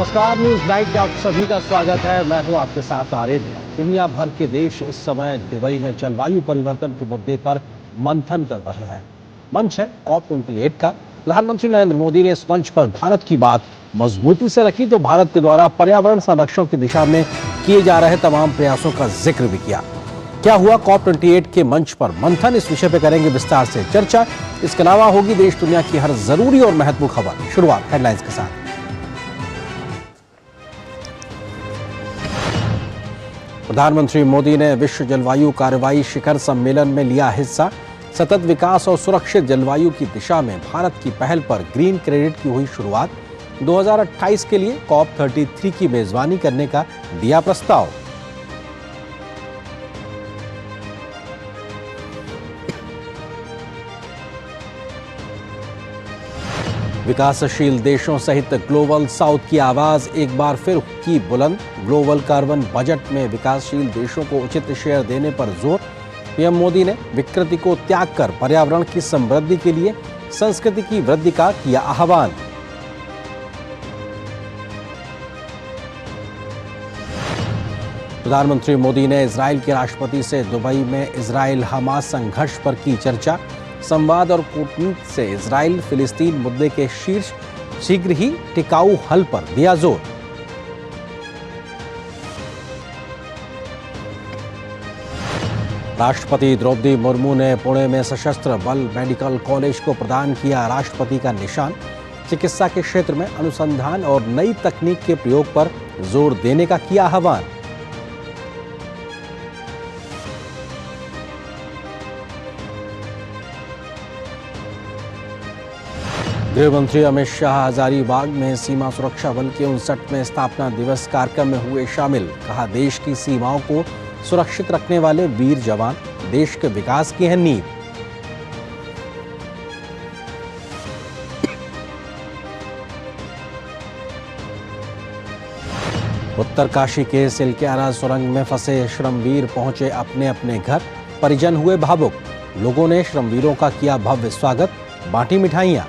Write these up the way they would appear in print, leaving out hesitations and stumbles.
नमस्कार, news night में आप सभी का स्वागत है। मैं हूं आपके साथ आर्यन। दुनिया भर के देश इस समय दुबई में जलवायु परिवर्तन के मुद्दे पर मंथन कर रहे हैं। मंच है COP28 का। प्रधानमंत्री नरेंद्र मोदी ने इस मंच पर भारत की बात मजबूती से रखी तो भारत के द्वारा पर्यावरण संरक्षण की दिशा में किए जा रहे तमाम प्रयासों का जिक्र भी किया। क्या हुआ COP28 के मंच पर मंथन, इस विषय पर करेंगे विस्तार से चर्चा। इसके अलावा होगी देश दुनिया की हर जरूरी और महत्वपूर्ण खबर। शुरुआत हेडलाइंस के साथ। प्रधानमंत्री मोदी ने विश्व जलवायु कार्रवाई शिखर सम्मेलन में लिया हिस्सा। सतत विकास और सुरक्षित जलवायु की दिशा में भारत की पहल पर ग्रीन क्रेडिट की हुई शुरुआत। 2028 के लिए COP33 की मेजबानी करने का दिया प्रस्ताव। विकासशील देशों सहित ग्लोबल साउथ की आवाज एक बार फिर की बुलंद। ग्लोबल कार्बन बजट में विकासशील देशों को उचित शेयर देने पर जोर। पीएम मोदी ने विकृति को त्याग कर पर्यावरण की समृद्धि के लिए संस्कृति की वृद्धि का किया आह्वान। प्रधानमंत्री मोदी ने इजराइल के राष्ट्रपति से दुबई में इजराइल हमास संघर्ष पर की चर्चा। संवाद और कूटनीति से इजराइल फिलिस्तीन मुद्दे के शीघ्र ही टिकाऊ हल पर दिया जोर। राष्ट्रपति द्रौपदी मुर्मू ने पुणे में सशस्त्र बल मेडिकल कॉलेज को प्रदान किया राष्ट्रपति का निशान। चिकित्सा के क्षेत्र में अनुसंधान और नई तकनीक के प्रयोग पर जोर देने का किया आह्वान। गृह मंत्री अमित शाह हजारीबाग में सीमा सुरक्षा बल के 59वें स्थापना दिवस कार्यक्रम में हुए शामिल। कहा, देश की सीमाओं को सुरक्षित रखने वाले वीर जवान देश के विकास की है नींव। उत्तरकाशी के सिलक्यारा सुरंग में फंसे श्रमवीर पहुंचे अपने अपने घर। परिजन हुए भावुक। लोगों ने श्रमवीरों का किया भव्य स्वागत, बांटी मिठाइयां।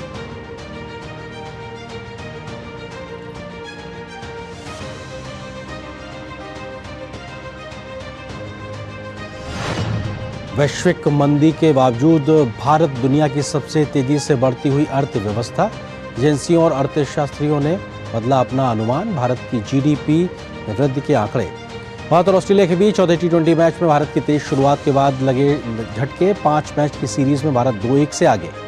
वैश्विक मंदी के बावजूद भारत दुनिया की सबसे तेजी से बढ़ती हुई अर्थव्यवस्था। एजेंसियों और अर्थशास्त्रियों ने बदला अपना अनुमान। भारत की जीडीपी वृद्धि के आंकड़े। भारत और ऑस्ट्रेलिया के बीच चौथे T20 मैच में भारत की तेज शुरुआत के बाद लगे झटके। 5 मैच की सीरीज में भारत 2-1 से आगे।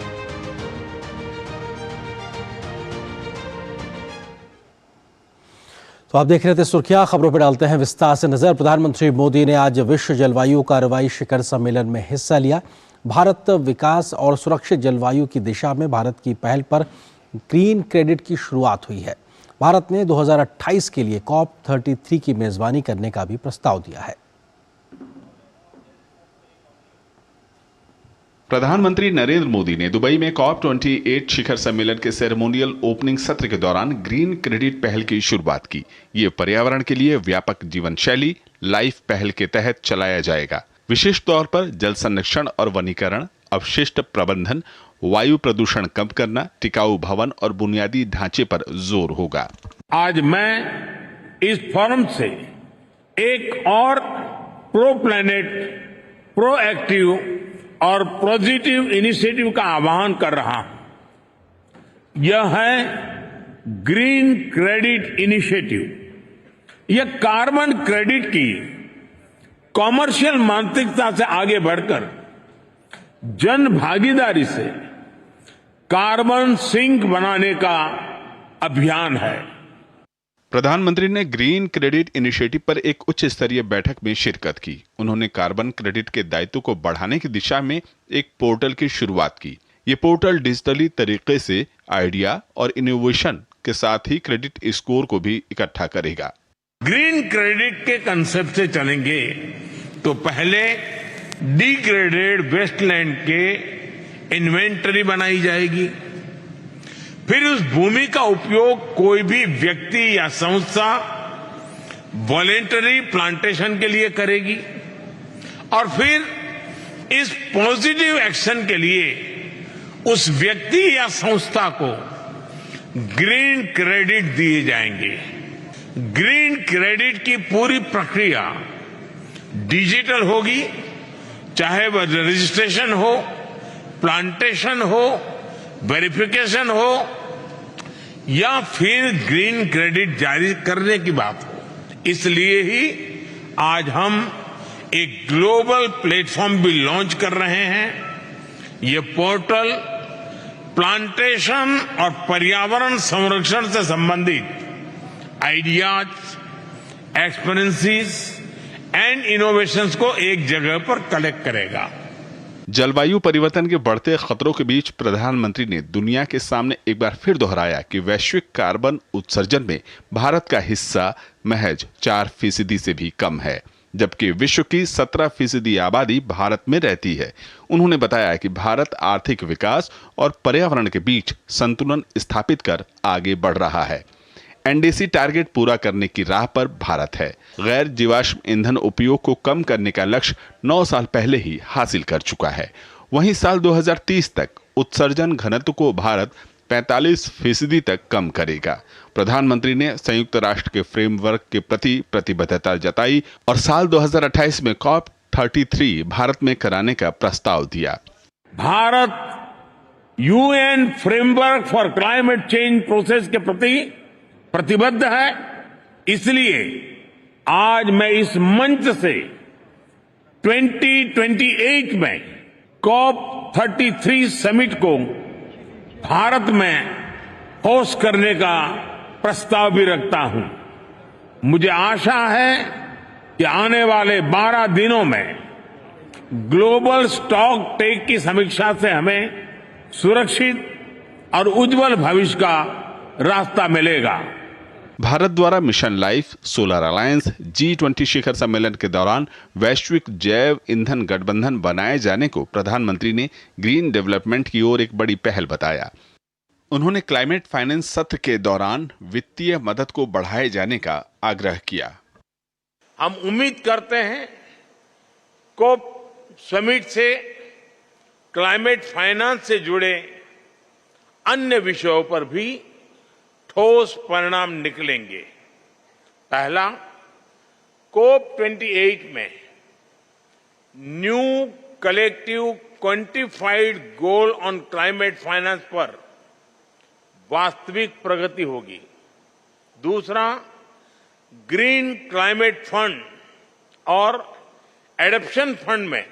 तो आप देख रहे थे सुर्खियां। खबरों पर डालते हैं विस्तार से नजर। प्रधानमंत्री मोदी ने आज विश्व जलवायु कार्रवाई शिखर सम्मेलन में हिस्सा लिया। भारत विकास और सुरक्षित जलवायु की दिशा में भारत की पहल पर ग्रीन क्रेडिट की शुरुआत हुई है। भारत ने 2028 के लिए COP33 की मेजबानी करने का भी प्रस्ताव दिया है। प्रधानमंत्री नरेंद्र मोदी ने दुबई में COP28 शिखर सम्मेलन के सेरेमोनियल ओपनिंग सत्र के दौरान ग्रीन क्रेडिट पहल की शुरुआत की। ये पर्यावरण के लिए व्यापक जीवन शैली लाइफ पहल के तहत चलाया जाएगा। विशेष तौर पर जल संरक्षण और वनीकरण, अपशिष्ट प्रबंधन, वायु प्रदूषण कम करना, टिकाऊ भवन और बुनियादी ढांचे पर जोर होगा। आज मैं इस फोरम से एक और प्रो प्लैनेट, प्रोएक्टिव और पॉजिटिव इनिशिएटिव का आह्वान कर रहा हूं। यह है ग्रीन क्रेडिट इनिशिएटिव। यह कार्बन क्रेडिट की कॉमर्शियल मानसिकता से आगे बढ़कर जन भागीदारी से कार्बन सिंक बनाने का अभियान है। प्रधानमंत्री ने ग्रीन क्रेडिट इनिशिएटिव पर एक उच्च स्तरीय बैठक में शिरकत की। उन्होंने कार्बन क्रेडिट के दायित्व को बढ़ाने की दिशा में एक पोर्टल की शुरुआत की। ये पोर्टल डिजिटली तरीके से आइडिया और इनोवेशन के साथ ही क्रेडिट स्कोर को भी इकट्ठा करेगा। ग्रीन क्रेडिट के कंसेप्ट से चलेंगे तो पहले डिग्रेडेड वेस्टलैंड के इन्वेंटरी बनाई जाएगी। फिर उस भूमि का उपयोग कोई भी व्यक्ति या संस्था वॉलेंटरी प्लांटेशन के लिए करेगी और फिर इस पॉजिटिव एक्शन के लिए उस व्यक्ति या संस्था को ग्रीन क्रेडिट दिए जाएंगे। ग्रीन क्रेडिट की पूरी प्रक्रिया डिजिटल होगी, चाहे वह रजिस्ट्रेशन हो, प्लांटेशन हो, वेरिफिकेशन हो या फिर ग्रीन क्रेडिट जारी करने की बात हो। इसलिए ही आज हम एक ग्लोबल प्लेटफॉर्म भी लॉन्च कर रहे हैं। ये पोर्टल प्लांटेशन और पर्यावरण संरक्षण से संबंधित आइडियाज, एक्सपीरियंसेस एंड इनोवेशंस को एक जगह पर कलेक्ट करेगा। जलवायु परिवर्तन के बढ़ते खतरों के बीच प्रधानमंत्री ने दुनिया के सामने एक बार फिर दोहराया कि वैश्विक कार्बन उत्सर्जन में भारत का हिस्सा महज 4% से भी कम है, जबकि विश्व की 17% आबादी भारत में रहती है। उन्होंने बताया कि भारत आर्थिक विकास और पर्यावरण के बीच संतुलन स्थापित कर आगे बढ़ रहा है। एनडीसी टारगेट पूरा करने की राह पर भारत है। गैर जीवाश्म ईंधन उपयोग को कम करने का लक्ष्य 9 साल पहले ही हासिल कर चुका है। वहीं साल 2030 तक उत्सर्जन घनत्व को भारत 45% तक कम करेगा। प्रधानमंत्री ने संयुक्त राष्ट्र के फ्रेमवर्क के प्रति प्रतिबद्धता जताई और साल 2028 में COP33 भारत में कराने का प्रस्ताव दिया। Bharat UN framework for climate change process के प्रति प्रतिबद्ध है। इसलिए आज मैं इस मंच से 2028 में COP33 समिट को भारत में होस्ट करने का प्रस्ताव भी रखता हूं। मुझे आशा है कि आने वाले 12 दिनों में ग्लोबल स्टॉक टेक की समीक्षा से हमें सुरक्षित और उज्जवल भविष्य का रास्ता मिलेगा। भारत द्वारा mission life, solar alliance, G20 शिखर सम्मेलन के दौरान वैश्विक जैव ईंधन गठबंधन बनाए जाने को प्रधानमंत्री ने ग्रीन डेवलपमेंट की ओर एक बड़ी पहल बताया। उन्होंने क्लाइमेट फाइनेंस सत्र के दौरान वित्तीय मदद को बढ़ाए जाने का आग्रह किया। हम उम्मीद करते हैं कोप समिट से क्लाइमेट फाइनेंस से जुड़े अन्य विषयों पर भी ठोस परिणाम निकलेंगे। पहला, COP28 में new collective quantified goal on climate finance पर वास्तविक प्रगति होगी। दूसरा, ग्रीन क्लाइमेट फंड और एडप्शन फंड में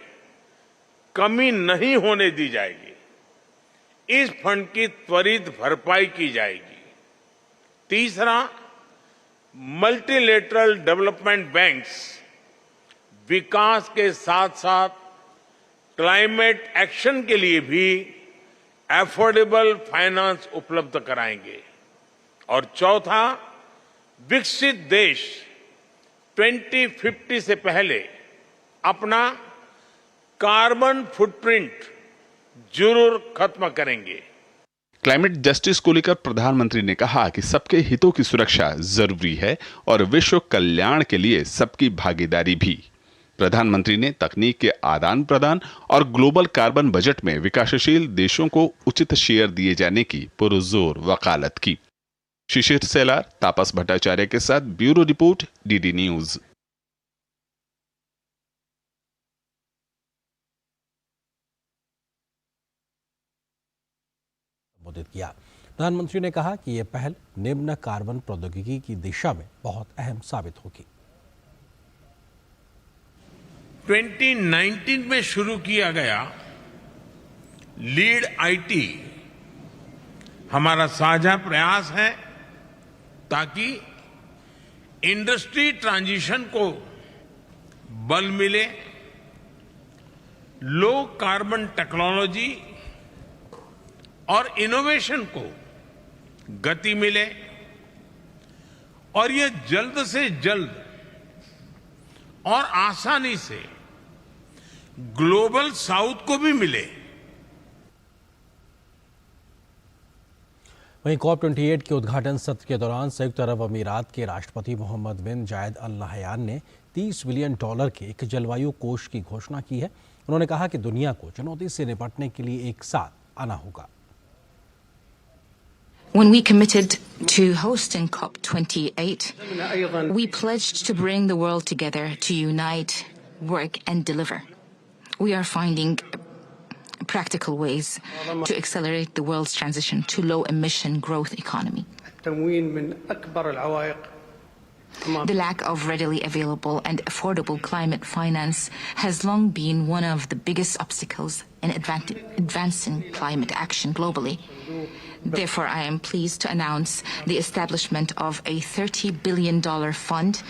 कमी नहीं होने दी जाएगी। इस फंड की त्वरित भरपाई की जाएगी। तीसरा, मल्टीलेटरल डेवलपमेंट बैंक्स विकास के साथ साथ क्लाइमेट एक्शन के लिए भी अफोर्डेबल फाइनेंस उपलब्ध कराएंगे। और चौथा, विकसित देश 2050 से पहले अपना कार्बन फुटप्रिंट जरूर खत्म करेंगे। क्लाइमेट जस्टिस को लेकर प्रधानमंत्री ने कहा कि सबके हितों की सुरक्षा जरूरी है और विश्व कल्याण के लिए सबकी भागीदारी भी। प्रधानमंत्री ने तकनीक के आदान प्रदान और ग्लोबल कार्बन बजट में विकासशील देशों को उचित शेयर दिए जाने की पुरजोर वकालत की। शिशिर सेलार, तापस भट्टाचार्य के साथ ब्यूरो रिपोर्ट, डीडी न्यूज। संबोधित किया। प्रधानमंत्री ने कहा कि यह पहल निम्न कार्बन प्रौद्योगिकी की दिशा में बहुत अहम साबित होगी। 2019 में शुरू किया गया लीड आईटी हमारा साझा प्रयास है ताकि इंडस्ट्री ट्रांजिशन को बल मिले, लो कार्बन टेक्नोलॉजी और इनोवेशन को गति मिले और ये जल्द से जल्द और आसानी से ग्लोबल साउथ को भी मिले। वहीं COP28 के उद्घाटन सत्र के दौरान संयुक्त अरब अमीरात के राष्ट्रपति मोहम्मद बिन जायद अल नाहयान ने $30 बिलियन के एक जलवायु कोष की घोषणा की है। उन्होंने कहा कि दुनिया को चुनौती से निपटने के लिए एक साथ आना होगा। When we committed to hosting COP28, we pledged to bring the world together to unite, work, and deliver. We are finding practical ways to accelerate the world's transition to low-emission growth economy. The lack of readily available and affordable climate finance has long been one of the biggest obstacles in advancing climate action globally. Therefore, I am pleased to announce the establishment of a $30 billion fund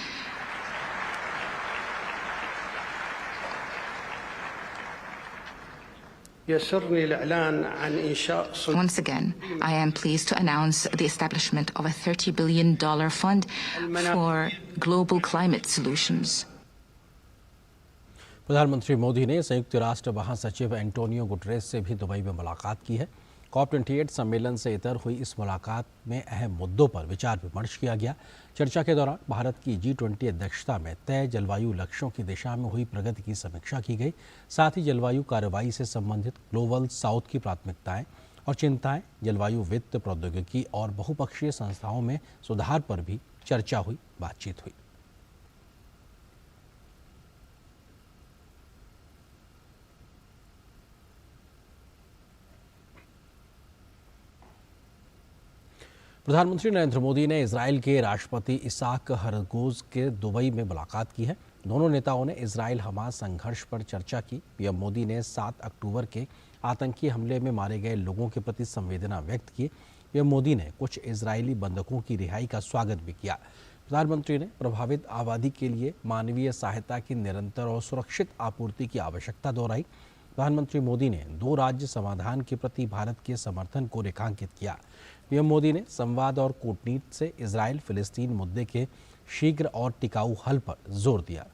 Once again, I am pleased to announce the establishment of a $30 billion fund for global climate solutions. प्रधानमंत्री मोदी ने संयुक्त राष्ट्र महासचिव Antonio Guterres से भी Dubai में मुलाकात की है। COP28 सम्मेलन से इतर हुई इस मुलाकात में अहम मुद्दों पर विचार विमर्श किया गया। चर्चा के दौरान भारत की G20 अध्यक्षता में तय जलवायु लक्ष्यों की दिशा में हुई प्रगति की समीक्षा की गई। साथ ही जलवायु कार्रवाई से संबंधित ग्लोबल साउथ की प्राथमिकताएं और चिंताएं, जलवायु वित्त प्रौद्योगिकी और बहुपक्षीय संस्थाओं में सुधार पर भी चर्चा हुई, बातचीत हुई। प्रधानमंत्री नरेंद्र मोदी ने इजराइल के राष्ट्रपति इसाक हरगोज के दुबई में मुलाकात की है। दोनों नेताओं ने इजराइल हमास संघर्ष पर चर्चा की। पीएम मोदी ने 7 अक्टूबर के आतंकी हमले में मारे गए लोगों के प्रति संवेदना व्यक्त की। पीएम मोदी ने कुछ इजरायली बंधकों की रिहाई का स्वागत भी किया। प्रधानमंत्री ने प्रभावित आबादी के लिए मानवीय सहायता की निरंतर और सुरक्षित आपूर्ति की आवश्यकता दोहराई। प्रधानमंत्री मोदी ने 2 राज्य समाधान के प्रति भारत के समर्थन को रेखांकित किया। पीएम मोदी ने संवाद और कूटनीति से इजराइल फिलिस्तीन मुद्दे के शीघ्र और टिकाऊ हल पर जोर दिया।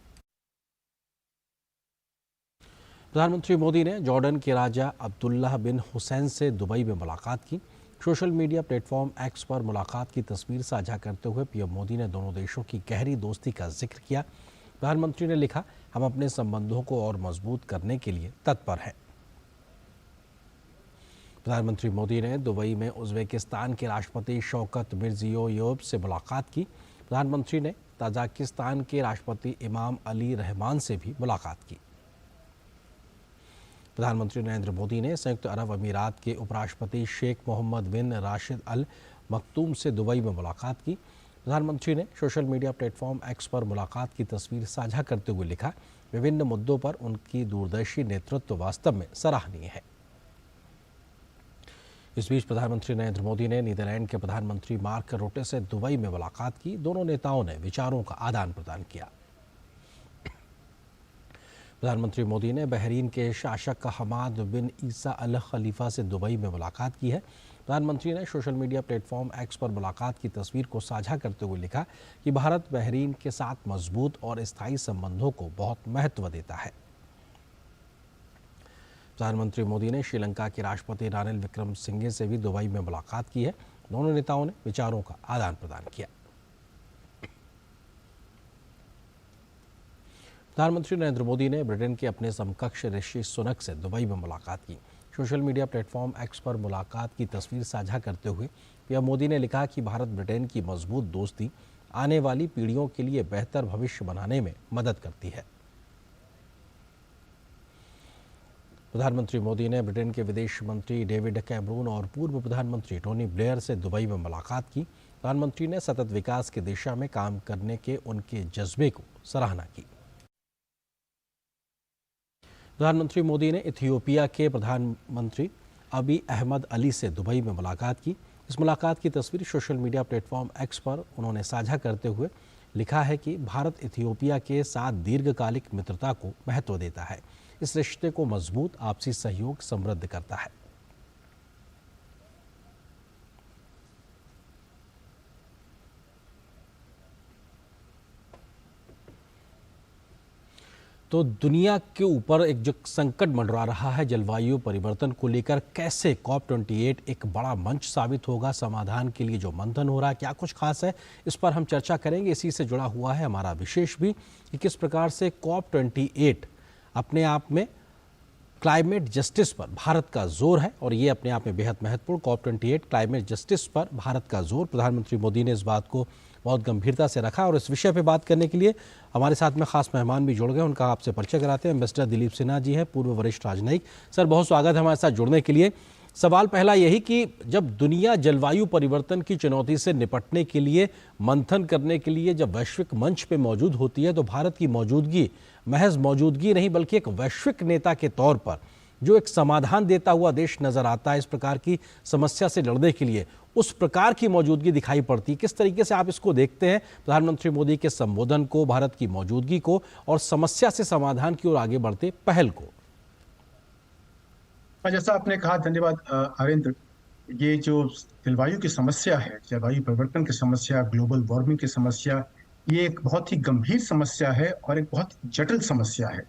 प्रधानमंत्री मोदी ने जॉर्डन के राजा अब्दुल्लाह बिन हुसैन से दुबई में मुलाकात की। सोशल मीडिया प्लेटफॉर्म एक्स पर मुलाकात की तस्वीर साझा करते हुए पीएम मोदी ने दोनों देशों की गहरी दोस्ती का जिक्र किया। प्रधानमंत्री ने लिखा, हम अपने संबंधों को और मजबूत करने के लिए तत्पर हैं। प्रधानमंत्री मोदी ने दुबई में उज़्बेकिस्तान के राष्ट्रपति शौकत मिर्जियोयेव से मुलाकात की। प्रधानमंत्री ने ताजिकिस्तान के राष्ट्रपति इमाम अली रहमान से भी मुलाकात की। प्रधानमंत्री नरेंद्र मोदी ने संयुक्त अरब अमीरात के उपराष्ट्रपति शेख मोहम्मद बिन राशिद अल मखतूम से दुबई में मुलाकात की। प्रधानमंत्री ने सोशल मीडिया प्लेटफॉर्म एक्स पर मुलाकात की तस्वीर साझा करते हुए लिखा, विभिन्न मुद्दों पर उनकी दूरदर्शी नेतृत्व वास्तव में सराहनीय है। इस बीच प्रधानमंत्री नरेंद्र मोदी ने नीदरलैंड के प्रधानमंत्री मार्क रुटे से दुबई में मुलाकात की। दोनों नेताओं ने विचारों का आदान प्रदान किया। प्रधानमंत्री मोदी ने बहरीन के शासक हमाद बिन ईसा अल खलीफा से दुबई में मुलाकात की है। प्रधानमंत्री ने सोशल मीडिया प्लेटफॉर्म एक्स पर मुलाकात की तस्वीर को साझा करते हुए लिखा कि भारत बहरीन के साथ मजबूत और स्थायी संबंधों को बहुत महत्व देता है। प्रधानमंत्री मोदी ने श्रीलंका के राष्ट्रपति रानिल विक्रमसिंघे से भी दुबई में मुलाकात की है। दोनों नेताओं ने विचारों का आदान प्रदान किया। प्रधानमंत्री नरेंद्र मोदी ने ब्रिटेन के अपने समकक्ष ऋषि सुनक से दुबई में मुलाकात की। सोशल मीडिया प्लेटफॉर्म एक्स पर मुलाकात की तस्वीर साझा करते हुए पीएम मोदी ने लिखा कि भारत ब्रिटेन की मजबूत दोस्ती आने वाली पीढ़ियों के लिए बेहतर भविष्य बनाने में मदद करती है। प्रधानमंत्री मोदी ने ब्रिटेन के विदेश मंत्री डेविड कैमरून और पूर्व प्रधानमंत्री टोनी ब्लेयर से दुबई में मुलाकात की। प्रधानमंत्री ने सतत विकास की दिशा में काम करने के उनके जज्बे को सराहना की। प्रधानमंत्री मोदी ने इथियोपिया के प्रधानमंत्री अबी अहमद अली से दुबई में मुलाकात की। इस मुलाकात की तस्वीर सोशल मीडिया प्लेटफॉर्म एक्स पर उन्होंने साझा करते हुए लिखा है कि भारत इथियोपिया के साथ दीर्घकालिक मित्रता को महत्व देता है। इस रिश्ते को मजबूत आपसी सहयोग समृद्ध करता है। तो दुनिया के ऊपर एक जो संकट मंडरा रहा है जलवायु परिवर्तन को लेकर, कैसे COP28 एक बड़ा मंच साबित होगा समाधान के लिए जो मंथन हो रहा है, क्या कुछ खास है, इस पर हम चर्चा करेंगे। इसी से जुड़ा हुआ है हमारा विशेष भी कि किस प्रकार से COP28 अपने आप में क्लाइमेट जस्टिस पर भारत का जोर है और ये अपने आप में बेहद महत्वपूर्ण। COP28 क्लाइमेट जस्टिस पर भारत का जोर, प्रधानमंत्री मोदी ने इस बात को बहुत गंभीरता से रखा और इस विषय पे बात करने के लिए हमारे साथ में खास मेहमान भी जुड़ गए। उनका आपसे परिचय कराते हैं। मिस्टर दिलीप सिन्हा जी हैं, पूर्व वरिष्ठ राजनयिक। सर, बहुत स्वागत है हमारे साथ जुड़ने के लिए। सवाल पहला यही कि जब दुनिया जलवायु परिवर्तन की चुनौती से निपटने के लिए, मंथन करने के लिए जब वैश्विक मंच पे मौजूद होती है, तो भारत की मौजूदगी महज मौजूदगी नहीं बल्कि एक वैश्विक नेता के तौर पर जो एक समाधान देता हुआ देश नजर आता है इस प्रकार की समस्या से लड़ने के लिए, उस प्रकार की मौजूदगी दिखाई पड़ती है। किस तरीके से आप इसको देखते हैं, प्रधानमंत्री मोदी के संबोधन को, भारत की मौजूदगी को और समस्या से समाधान की ओर आगे बढ़ते पहल को? जैसा आपने कहा, धन्यवाद हरेंद्र। ये जो जलवायु की समस्या है, जलवायु परिवर्तन की समस्या, ग्लोबल वार्मिंग की समस्या, ये एक बहुत ही गंभीर समस्या है और एक बहुत जटिल समस्या है।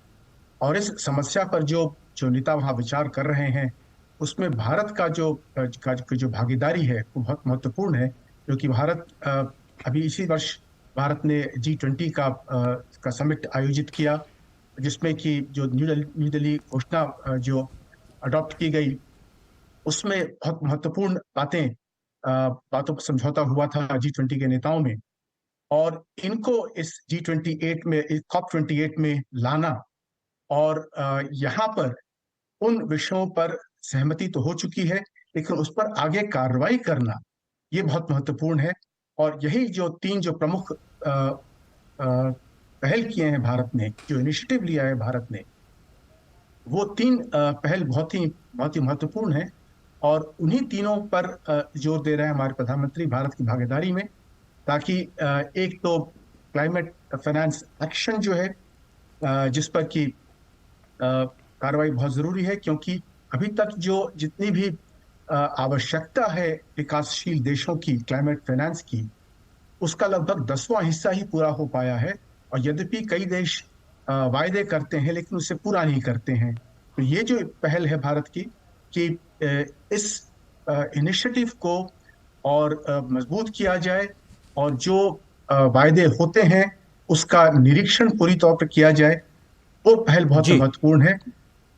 और इस समस्या पर जो नेता वहाँ विचार कर रहे हैं, उसमें भारत का जो भागीदारी है वो बहुत महत्वपूर्ण है, क्योंकि भारत अभी इसी वर्ष भारत ने G20 का समिट आयोजित किया, जिसमें कि जो न्यू दिल्ली घोषणा जो अडॉप्ट की गई, उसमें बहुत महत्वपूर्ण बातों पर समझौता हुआ था G20 के नेताओं में। और इनको इस G28 में, इस COP28 में लाना और यहाँ पर उन विषयों पर सहमति तो हो चुकी है, लेकिन उस पर आगे कार्रवाई करना ये बहुत महत्वपूर्ण है। और यही जो तीन जो प्रमुख पहल किए हैं भारत ने, जो इनिशिएटिव लिया है भारत ने, वो तीन पहल बहुत ही महत्वपूर्ण है और उन्हीं तीनों पर जोर दे रहे हैं हमारे प्रधानमंत्री भारत की भागीदारी में, ताकि एक तो क्लाइमेट फाइनेंस एक्शन जो है, जिस पर कि कार्रवाई बहुत जरूरी है, क्योंकि अभी तक जो जितनी भी आवश्यकता है विकासशील देशों की क्लाइमेट फाइनेंस की, उसका लगभग 10वां हिस्सा ही पूरा हो पाया है। और यद्यपि कई देश वायदे करते हैं लेकिन उसे पूरा नहीं करते हैं। तो ये जो पहल है भारत की कि इस इनिशिएटिव को और मजबूत किया जाए और जो वायदे होते हैं उसका निरीक्षण पूरी तौर पर किया जाए, वो पहल बहुत महत्वपूर्ण है।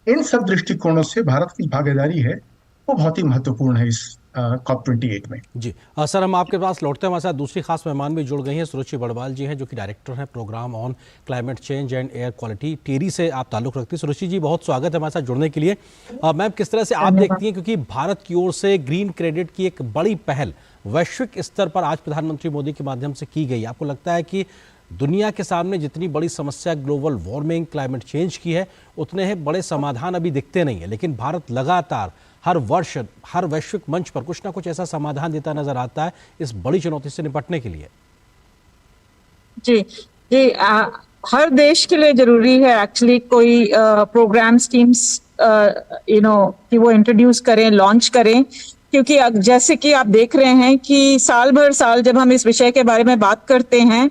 इन सब दृष्टिकोणों से भारत की भागीदारी है वो बहुत ही महत्वपूर्ण है इस COP28 में। जी सर, हम आपके पास लौटते हैं। हमारे साथ दूसरी खास मेहमान भी जुड़ गई हैं। सुरुचि बड़वाल जी हैं, जो कि डायरेक्टर हैं programme on climate change and air quality, TERI से आप ताल्लुक़ रखती हैं। सुरुचि जी, बहुत स्वागत है हमारे साथ जुड़ने के लिए। मैम, किस तरह से आप देखती हैं, क्योंकि भारत की ओर से ग्रीन क्रेडिट की एक बड़ी पहल वैश्विक स्तर पर आज प्रधानमंत्री मोदी के माध्यम से की गई, आपको लगता है कि दुनिया के सामने जितनी बड़ी समस्या ग्लोबल वार्मिंग, क्लाइमेट चेंज की है, उतने ही बड़े समाधान अभी दिखते नहीं है, लेकिन भारत लगातार हर वर्ष हर वैश्विक मंच पर कुछ ना कुछ ऐसा समाधान देता नजर आता है इस बड़ी चुनौती से निपटने के लिए? जी हर देश के लिए जरूरी है एक्चुअली कोई प्रोग्राम स्कीम्स कि वो इंट्रोड्यूस करें, लॉन्च करें, क्योंकि जैसे कि आप देख रहे हैं कि साल भर साल जब हम इस विषय के बारे में बात करते हैं,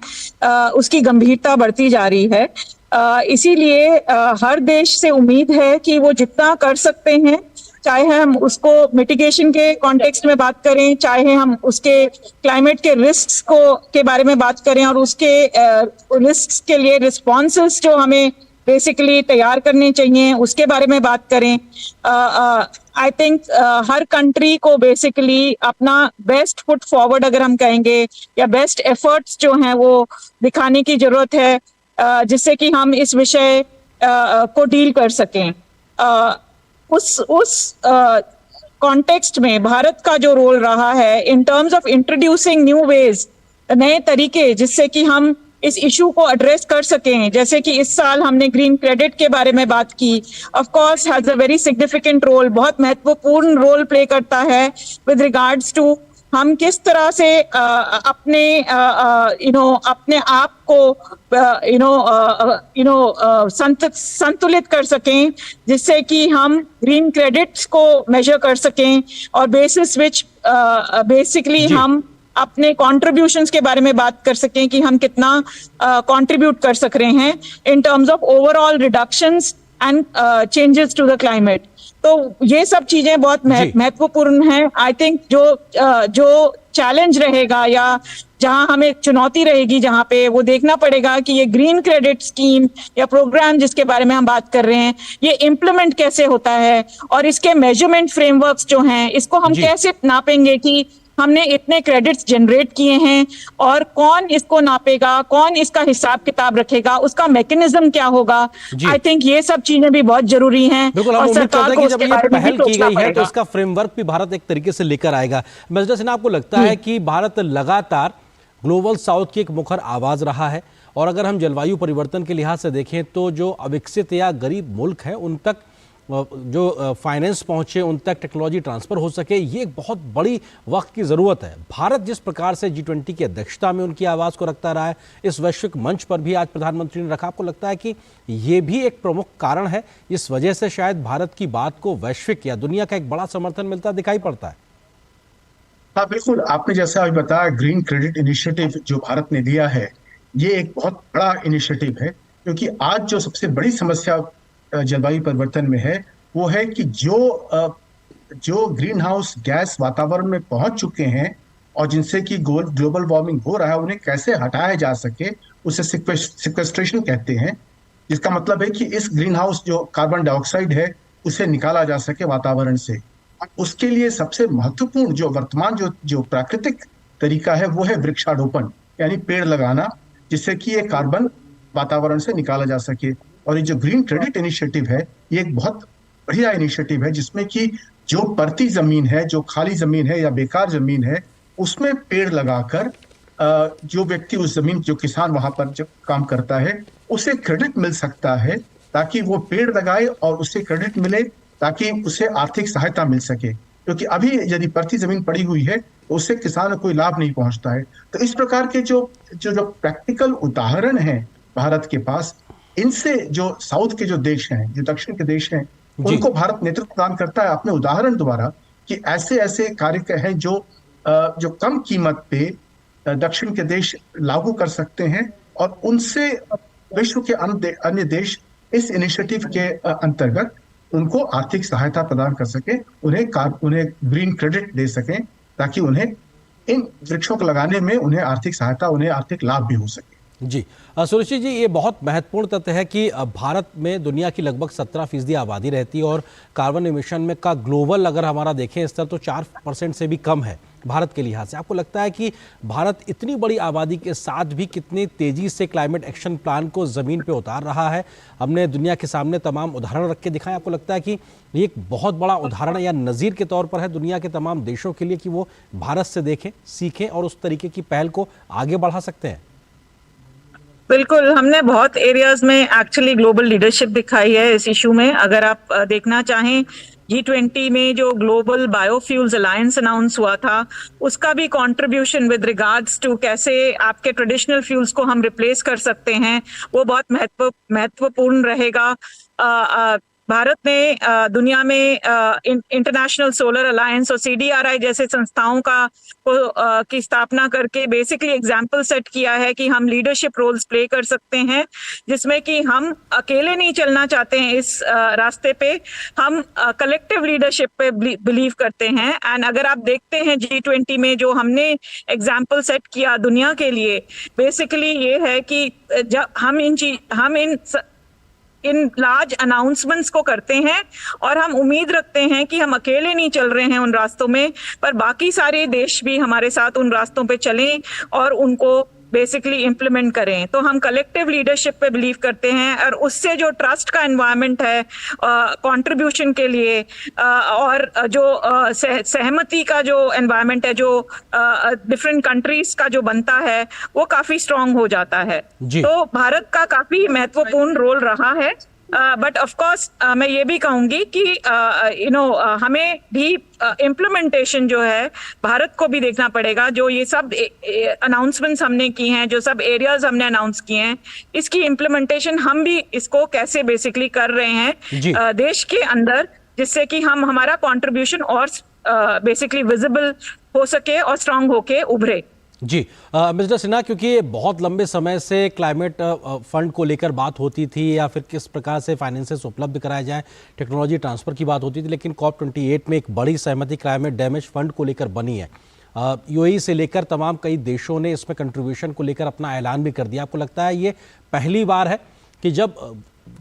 उसकी गंभीरता बढ़ती जा रही है। इसीलिए हर देश से उम्मीद है कि वो जितना कर सकते हैं, चाहे हम उसको मिटिगेशन के कॉन्टेक्स्ट में बात करें, चाहे हम उसके क्लाइमेट के रिस्क्स के बारे में बात करें और उसके रिस्क्स के लिए रिस्पॉन्सेस जो हमें बेसिकली तैयार करने चाहिए उसके बारे में बात करें। आई थिंक हर कंट्री को बेसिकली अपना बेस्ट फुट फॉरवर्ड, अगर हम कहेंगे, या बेस्ट एफर्ट्स जो हैं वो दिखाने की जरूरत है, जिससे कि हम इस विषय को डील कर सकें। उस कॉन्टेक्स्ट में भारत का जो रोल रहा है इन terms of introducing new ways, नए तरीके, जिससे कि हम इस इशू को एड्रेस कर सकें। जैसे कि इस साल हमने ग्रीन क्रेडिट के बारे में बात की, of course has a very significant role, बहुत महत्वपूर्ण रोल प्ले करता है विद रिगार्ड्स टू हम किस तरह से अपने आप को संतुलित कर सकें, जिससे कि हम ग्रीन क्रेडिट्स को मेजर कर सकें और बेसिस विच बेसिकली हम अपने कॉन्ट्रीब्यूशंस के बारे में बात कर सकें कि हम कितना कंट्रीब्यूट कर सक रहे हैं in terms of overall reductions and changes to the climate. तो ये सब चीजें बहुत महत्वपूर्ण हैं। आई थिंक जो चैलेंज रहेगा या जहां हमें चुनौती रहेगी, जहां पे वो देखना पड़ेगा कि ये ग्रीन क्रेडिट स्कीम या प्रोग्राम जिसके बारे में हम बात कर रहे हैं, ये इम्प्लीमेंट कैसे होता है और इसके मेजरमेंट फ्रेमवर्क्स जो हैं, इसको हम कैसे नापेंगे कि हमने इतने क्रेडिट्स जनरेट किए हैं, और कौन इसको नापेगा, कौन इसका हिसाब किताब रखेगा, उसका मैकेनिज्म क्या होगा। आई थिंक ये सब चीजें भी बहुत जरूरी हैं। बिल्कुल, हम उम्मीद करते हैं कि जब ये पहल की गई है तो इसका फ्रेमवर्क भी भारत एक तरीके से लेकर आएगा। एंबेसडर सिन्हा, आपको लगता है कि भारत लगातार ग्लोबल साउथ की एक मुखर आवाज रहा है, और अगर हम जलवायु परिवर्तन के लिहाज से देखें तो जो अविकसित या गरीब मुल्क हैं उन तक जो फाइनेंस पहुंचे, उन तक टेक्नोलॉजी ट्रांसफर हो सके, ये एक बहुत बड़ी वक्त की ज़रूरत है। भारत जिस प्रकार से G20 की अध्यक्षता में उनकी आवाज़ को रखता रहा है, इस वैश्विक मंच पर भी आज प्रधानमंत्री ने रखा, आपको लगता है कि ये भी एक प्रमुख कारण है, इस वजह से शायद भारत की बात को वैश्विक या दुनिया का एक बड़ा समर्थन मिलता दिखाई पड़ता है? हाँ बिल्कुल, आपने जैसा अभी बताया, ग्रीन क्रेडिट इनिशिएटिव जो भारत ने लिया है, ये एक बहुत बड़ा इनिशिएटिव है, क्योंकि आज जो सबसे बड़ी समस्या जलवायु परिवर्तन में है वो है कि जो ग्रीन हाउस गैस वातावरण में पहुंच चुके हैं और जिनसे कि ग्लोबल वार्मिंग हो रहा है, उन्हें कैसे हटाया जा सके, उसे सिक्वेस्ट्रेशन कहते हैं। जिसका मतलब है कि इस ग्रीन हाउस जो कार्बन डाइऑक्साइड है उसे निकाला जा सके वातावरण से। उसके लिए सबसे महत्वपूर्ण जो वर्तमान जो प्राकृतिक तरीका है वो है वृक्षारोपण, यानी पेड़ लगाना, जिससे कि ये कार्बन वातावरण से निकाला जा सके। और ये जो ग्रीन क्रेडिट इनिशिएटिव है, ये एक बहुत बढ़िया इनिशिएटिव है, जिसमें कि जो परती जमीन है, जो खाली जमीन है या बेकार जमीन है, उसमें पेड़ लगाकर जो व्यक्ति उस जमीन, जो किसान वहां पर जब काम करता है, उसे क्रेडिट मिल सकता है, ताकि वो पेड़ लगाए और उससे क्रेडिट मिले, ताकि उसे आर्थिक सहायता मिल सके। क्योंकि अभी यदि परती जमीन पड़ी हुई है तो उससे किसान को कोई लाभ नहीं पहुंचता है। तो इस प्रकार के जो प्रैक्टिकल उदाहरण है भारत के पास, इनसे जो साउथ के जो देश हैं, जो दक्षिण के देश हैं, उनको भारत नेतृत्व प्रदान करता है अपने उदाहरण द्वारा, कि ऐसे ऐसे कार्य हैं जो कम कीमत पे दक्षिण के देश लागू कर सकते हैं, और उनसे विश्व के अन्य देश इस इनिशिएटिव के अंतर्गत उनको आर्थिक सहायता प्रदान कर सके, उन्हें ग्रीन क्रेडिट दे सकें, ताकि उन्हें इन वृक्षों को लगाने में उन्हें आर्थिक सहायता, उन्हें आर्थिक लाभ भी हो सके। जी सुरेश जी, ये बहुत महत्वपूर्ण तथ्य है कि भारत में दुनिया की लगभग 17% आबादी रहती है, और कार्बन एमिशन में का ग्लोबल अगर हमारा देखें स्तर तो 4% से भी कम है भारत के लिहाज से। आपको लगता है कि भारत इतनी बड़ी आबादी के साथ भी कितनी तेजी से क्लाइमेट एक्शन प्लान को ज़मीन पे उतार रहा है? हमने दुनिया के सामने तमाम उदाहरण रख के दिखाएं। आपको लगता है कि ये एक बहुत बड़ा उदाहरण या नज़ीर के तौर पर है दुनिया के तमाम देशों के लिए कि वो भारत से देखें, सीखें और उस तरीके की पहल को आगे बढ़ा सकते हैं? बिल्कुल, हमने बहुत एरियाज में एक्चुअली ग्लोबल लीडरशिप दिखाई है इस इशू में। अगर आप देखना चाहें, G20 में जो ग्लोबल बायोफ्यूल्स अलायंस अनाउंस हुआ था, उसका भी कंट्रीब्यूशन विद रिगार्ड्स टू कैसे आपके ट्रेडिशनल फ्यूल्स को हम रिप्लेस कर सकते हैं, वो बहुत महत्वपूर्ण रहेगा। भारत ने दुनिया में इंटरनेशनल सोलर अलायंस और CDRI जैसे संस्थाओं की स्थापना करके बेसिकली एग्जाम्पल सेट किया है कि हम लीडरशिप रोल्स प्ले कर सकते हैं, जिसमें कि हम अकेले नहीं चलना चाहते हैं इस रास्ते पे, हम कलेक्टिव लीडरशिप पे बिलीव करते हैं। एंड अगर आप देखते हैं G20 में जो हमने एग्जाम्पल सेट किया दुनिया के लिए, बेसिकली ये है कि जब हम इन लार्ज अनाउंसमेंट्स को करते हैं और हम उम्मीद रखते हैं कि हम अकेले नहीं चल रहे हैं उन रास्तों में, पर बाकी सारे देश भी हमारे साथ उन रास्तों पे चलें और उनको बेसिकली इम्प्लीमेंट करें। तो हम कलेक्टिव लीडरशिप पे बिलीव करते हैं, और उससे जो ट्रस्ट का एनवायरनमेंट है कंट्रीब्यूशन के लिए, और जो सहमति का जो एनवायरनमेंट है, जो डिफरेंट कंट्रीज का जो बनता है, वो काफी स्ट्रांग हो जाता है। तो भारत का काफी महत्वपूर्ण रोल रहा है। बट ऑफ कोर्स मैं ये भी कहूंगी कि हमें भी इम्प्लीमेंटेशन जो है भारत को भी देखना पड़ेगा। जो ये सब अनाउंसमेंट्स हमने की हैं, जो सब एरियाज हमने अनाउंस किए हैं, इसकी इम्प्लीमेंटेशन हम भी इसको कैसे बेसिकली कर रहे हैं देश के अंदर, जिससे कि हम हमारा कंट्रीब्यूशन और बेसिकली विजिबल हो सके और स्ट्रांग होके उभरे। जी मिस्टर सिन्हा, क्योंकि बहुत लंबे समय से क्लाइमेट फंड को लेकर बात होती थी, या फिर किस प्रकार से फाइनेंसेस उपलब्ध कराए जाएं, टेक्नोलॉजी ट्रांसफ़र की बात होती थी, लेकिन COP28 में एक बड़ी सहमति क्लाइमेट डैमेज फंड को लेकर बनी है। यूएई से लेकर तमाम कई देशों ने इसमें कंट्रीब्यूशन को लेकर अपना ऐलान भी कर दिया। आपको लगता है ये पहली बार है कि जब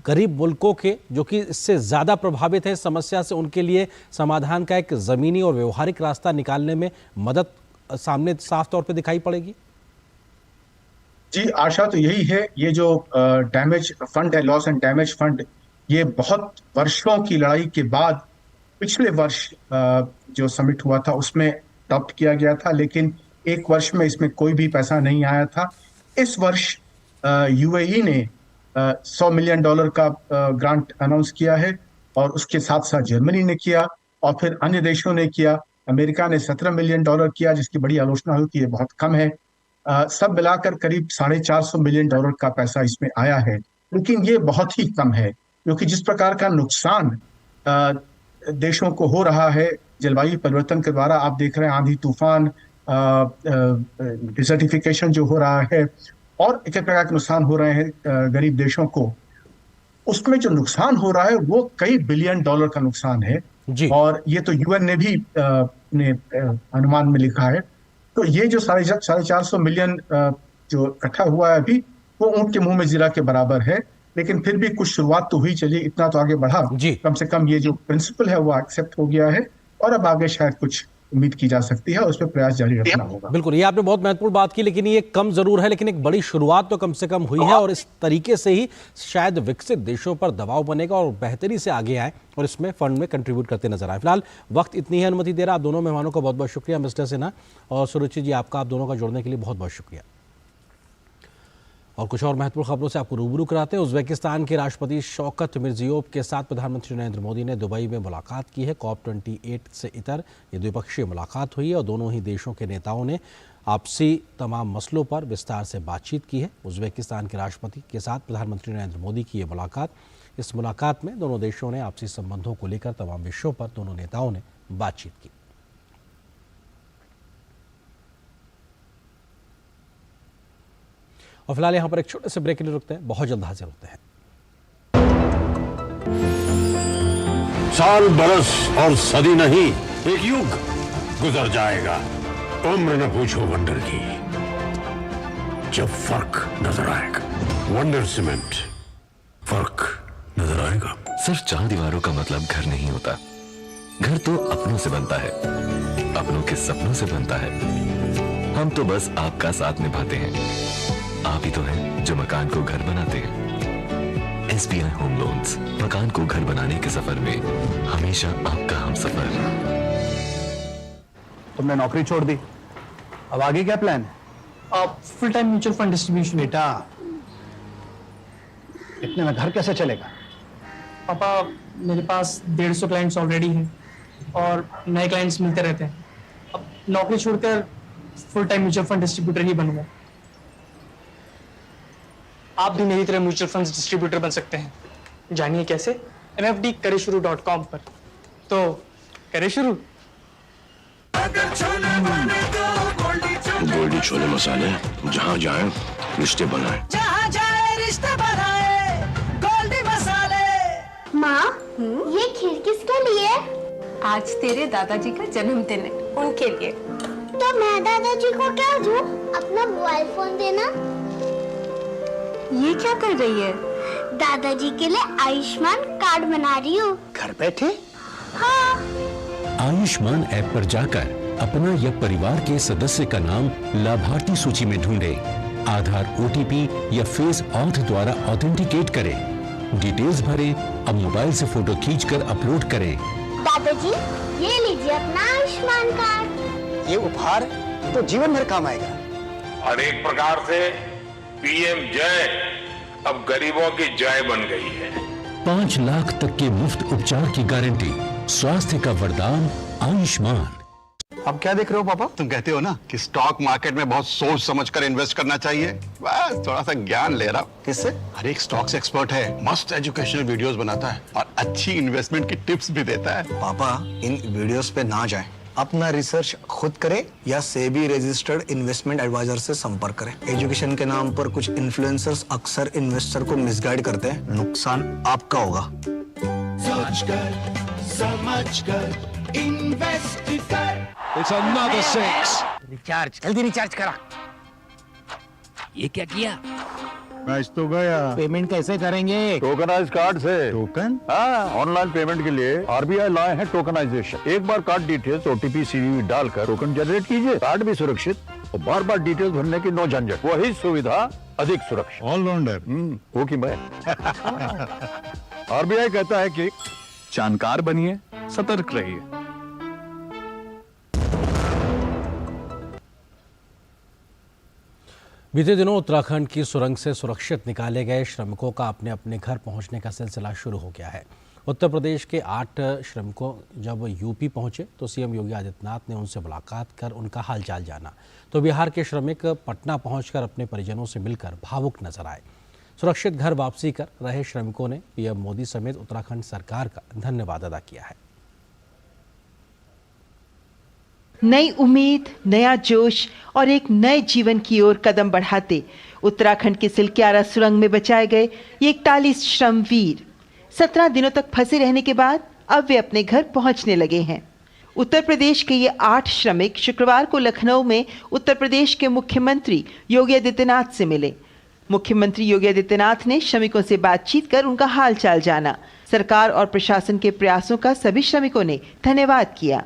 गरीब मुल्कों के जो कि इससे ज़्यादा प्रभावित है इस समस्या से, उनके लिए समाधान का एक ज़मीनी और व्यवहारिक रास्ता निकालने में मदद सामने साफ तौर पे दिखाई पड़ेगी? जी, आशा तो यही है। ये जो डैमेज फंड है, लॉस एंड डैमेज फंड, ये बहुत वर्षों की लड़ाई के बाद पिछले वर्ष जो समिट हुआ था उसमें अडॉप्ट किया गया था, लेकिन एक वर्ष में इसमें कोई भी पैसा नहीं आया था। इस वर्ष यूएई ने $100 मिलियन का ग्रांट अनाउंस किया है, और उसके साथ साथ जर्मनी ने किया और फिर अन्य देशों ने किया। अमेरिका ने $17 मिलियन किया, जिसकी बड़ी आलोचना हुई कि ये बहुत कम है। सब मिलाकर करीब $450 मिलियन का पैसा इसमें आया है, लेकिन ये बहुत ही कम है, क्योंकि जिस प्रकार का नुकसान देशों को हो रहा है जलवायु परिवर्तन के द्वारा, आप देख रहे हैं आंधी तूफान, डिसर्टिफिकेशन जो हो रहा है, और एक प्रकार के नुकसान हो रहे हैं गरीब देशों को, उसमें जो नुकसान हो रहा है वो कई बिलियन डॉलर का नुकसान है जी। और ये तो यूएन ने भी अपने अनुमान में लिखा है। तो ये जो 450 मिलियन जो इकट्ठा हुआ है अभी, वो ऊंट के मुंह में जीरा के बराबर है, लेकिन फिर भी कुछ शुरुआत तो हुई, चलिए इतना तो आगे बढ़ा। कम से कम ये जो प्रिंसिपल है वो एक्सेप्ट हो गया है, और अब आगे शायद कुछ उम्मीद की जा सकती है और उस पर प्रयास जारी रखना होगा। बिल्कुल, ये आपने बहुत महत्वपूर्ण बात की, लेकिन ये कम जरूर है, लेकिन एक बड़ी शुरुआत तो कम से कम हुई है, और इस तरीके से ही शायद विकसित देशों पर दबाव बनेगा और बेहतरी से आगे आए और इसमें फंड में कंट्रीब्यूट करते नजर आए। फिलहाल वक्त इतनी है अनुमति दे रहा। आप दोनों मेहमानों का बहुत बहुत शुक्रिया, मिस्टर सिन्हा और सुरुचि जी, आपका आप दोनों का जुड़ने के लिए बहुत बहुत शुक्रिया। और कुछ और महत्वपूर्ण खबरों से आपको रूबरू कराते हैं। उज़्बेकिस्तान के राष्ट्रपति शौकत मिर्जियोव के साथ प्रधानमंत्री नरेंद्र मोदी ने दुबई में मुलाकात की है। COP28 से इतर ये द्विपक्षीय मुलाकात हुई है और दोनों ही देशों के नेताओं ने आपसी तमाम मसलों पर विस्तार से बातचीत की है। उज़्बेकिस्तान के राष्ट्रपति के साथ प्रधानमंत्री नरेंद्र मोदी की ये मुलाकात, इस मुलाकात में दोनों देशों ने आपसी संबंधों को लेकर तमाम विषयों पर दोनों नेताओं ने बातचीत की। और फिलहाल यहां पर एक छोटे से ब्रेक के लिए रुकते हैं, बहुत जल्द हाजिर होते हैं। साल, बरस और सदी नहीं, एक युग गुजर जाएगा। उम्र न पूछो वंडर की, जब फर्क नजर आएगा। वंडर सीमेंट, फर्क नजर आएगा। सिर्फ 4 दीवारों का मतलब घर नहीं होता। घर तो अपनों से बनता है, अपनों के सपनों से बनता है। हम तो बस आपका साथ निभाते हैं। आप ही तो हैं जो मकान को घर बनाते हैं। SBI होम लोन्स, मकान को घर बनाने के सफर में हमेशा आपका हमसफर। तुमने नौकरी छोड़ दी, अब आगे क्या प्लान है? Full time mutual fund distribution. बेटा, इतने में घर कैसे चलेगा? पापा, मेरे पास 150 क्लाइंट्स ऑलरेडी हैं और नए क्लाइंट्स मिलते रहते हैं। अब नौकरी छोड़कर full time mutual fund distributor ही बनूंगा। आप भी मेरी तरह म्यूचुअल फंड डिस्ट्रीब्यूटर बन सकते हैं। जानिए कैसे? mfdkareshuru.com पर। तो करे शुरू। गोल्डी छोले मसाले, जहाँ जाए रिश्ते बनाए, जहाँ जाए रिश्ते बनाए, गोल्डी मसाले। माँ, ये खीर किसके लिए? आज तेरे दादाजी का जन्मदिन है, उनके लिए। तो मैं दादाजी को क्या दूँ? अपना मोबाइल फोन देना। ये क्या कर रही है? दादाजी के लिए आयुष्मान कार्ड बना रही हूँ। घर बैठे? हाँ। आयुष्मान ऐप पर जाकर अपना या परिवार के सदस्य का नाम लाभार्थी सूची में ढूंढे, आधार, OTP या फेस ऑथ द्वारा ऑथेंटिकेट करें, डिटेल्स भरें, अब मोबाइल से फोटो खींचकर अपलोड करें। दादाजी, ये लीजिए अपना आयुष्मान कार्ड। ये उपहार तो जीवन भर काम आएगा। और एक प्रकार से PM जय अब गरीबों की जय बन गई है। 5 लाख तक के मुफ्त उपचार की गारंटी, स्वास्थ्य का वरदान आयुष्मान। अब क्या देख रहे हो पापा? तुम कहते हो ना कि स्टॉक मार्केट में बहुत सोच समझकर इन्वेस्ट करना चाहिए, बस थोड़ा सा ज्ञान ले रहा हूँ। किससे? हर एक स्टॉक्स एक्सपर्ट है, मस्त एजुकेशनल वीडियोस बनाता है और अच्छी इन्वेस्टमेंट की टिप्स भी देता है। पापा, इन वीडियोस पे ना जाएं, अपना रिसर्च खुद करें या सेबी रजिस्टर्ड इन्वेस्टमेंट एडवाइजर से संपर्क करें। एजुकेशन के नाम पर कुछ इन्फ्लुएंसर्स अक्सर इन्वेस्टर को मिसगाइड करते हैं, नुकसान आपका होगा। सोच कर, समझ कर, इन्वेस्ट कर। It's another six. रिचार्ज जल्दी रिचार्ज करा। ये क्या किया? मैच तो गया। पेमेंट कैसे करेंगे? टोकनाइज कार्ड से। टोकन? हाँ, ऑनलाइन पेमेंट के लिए आरबीआई लाए हैं टोकनाइजेशन। एक बार कार्ड डिटेल्स, ओटीपी, सीवीवी डालकर टोकन जनरेट कीजिए। कार्ड भी सुरक्षित और बार बार डिटेल्स भरने की नो झंझट। वही सुविधा अधिक सुरक्षित। ऑलराउंडर वो की मैं। आरबीआई कहता है कि जानकार बनिए, सतर्क रहिए। बीते दिनों उत्तराखंड की सुरंग से सुरक्षित निकाले गए श्रमिकों का अपने अपने घर पहुंचने का सिलसिला शुरू हो गया है। उत्तर प्रदेश के 8 श्रमिकों जब यूपी पहुंचे तो सीएम योगी आदित्यनाथ ने उनसे मुलाकात कर उनका हालचाल जाना, तो बिहार के श्रमिक पटना पहुंचकर अपने परिजनों से मिलकर भावुक नजर आए। सुरक्षित घर वापसी कर रहे श्रमिकों ने पीएम मोदी समेत उत्तराखंड सरकार का धन्यवाद अदा किया है। नई उम्मीद, नया जोश और एक नए जीवन की ओर कदम बढ़ाते उत्तराखंड के सिलक्यारा सुरंग में बचाए गए ये 41 श्रमवीर 17 दिनों तक फंसे रहने के बाद अब वे अपने घर पहुंचने लगे हैं। उत्तर प्रदेश के ये 8 श्रमिक शुक्रवार को लखनऊ में उत्तर प्रदेश के मुख्यमंत्री योगी आदित्यनाथ से मिले। मुख्यमंत्री योगी आदित्यनाथ ने श्रमिकों से बातचीत कर उनका हालचाल जाना। सरकार और प्रशासन के प्रयासों का सभी श्रमिकों ने धन्यवाद किया।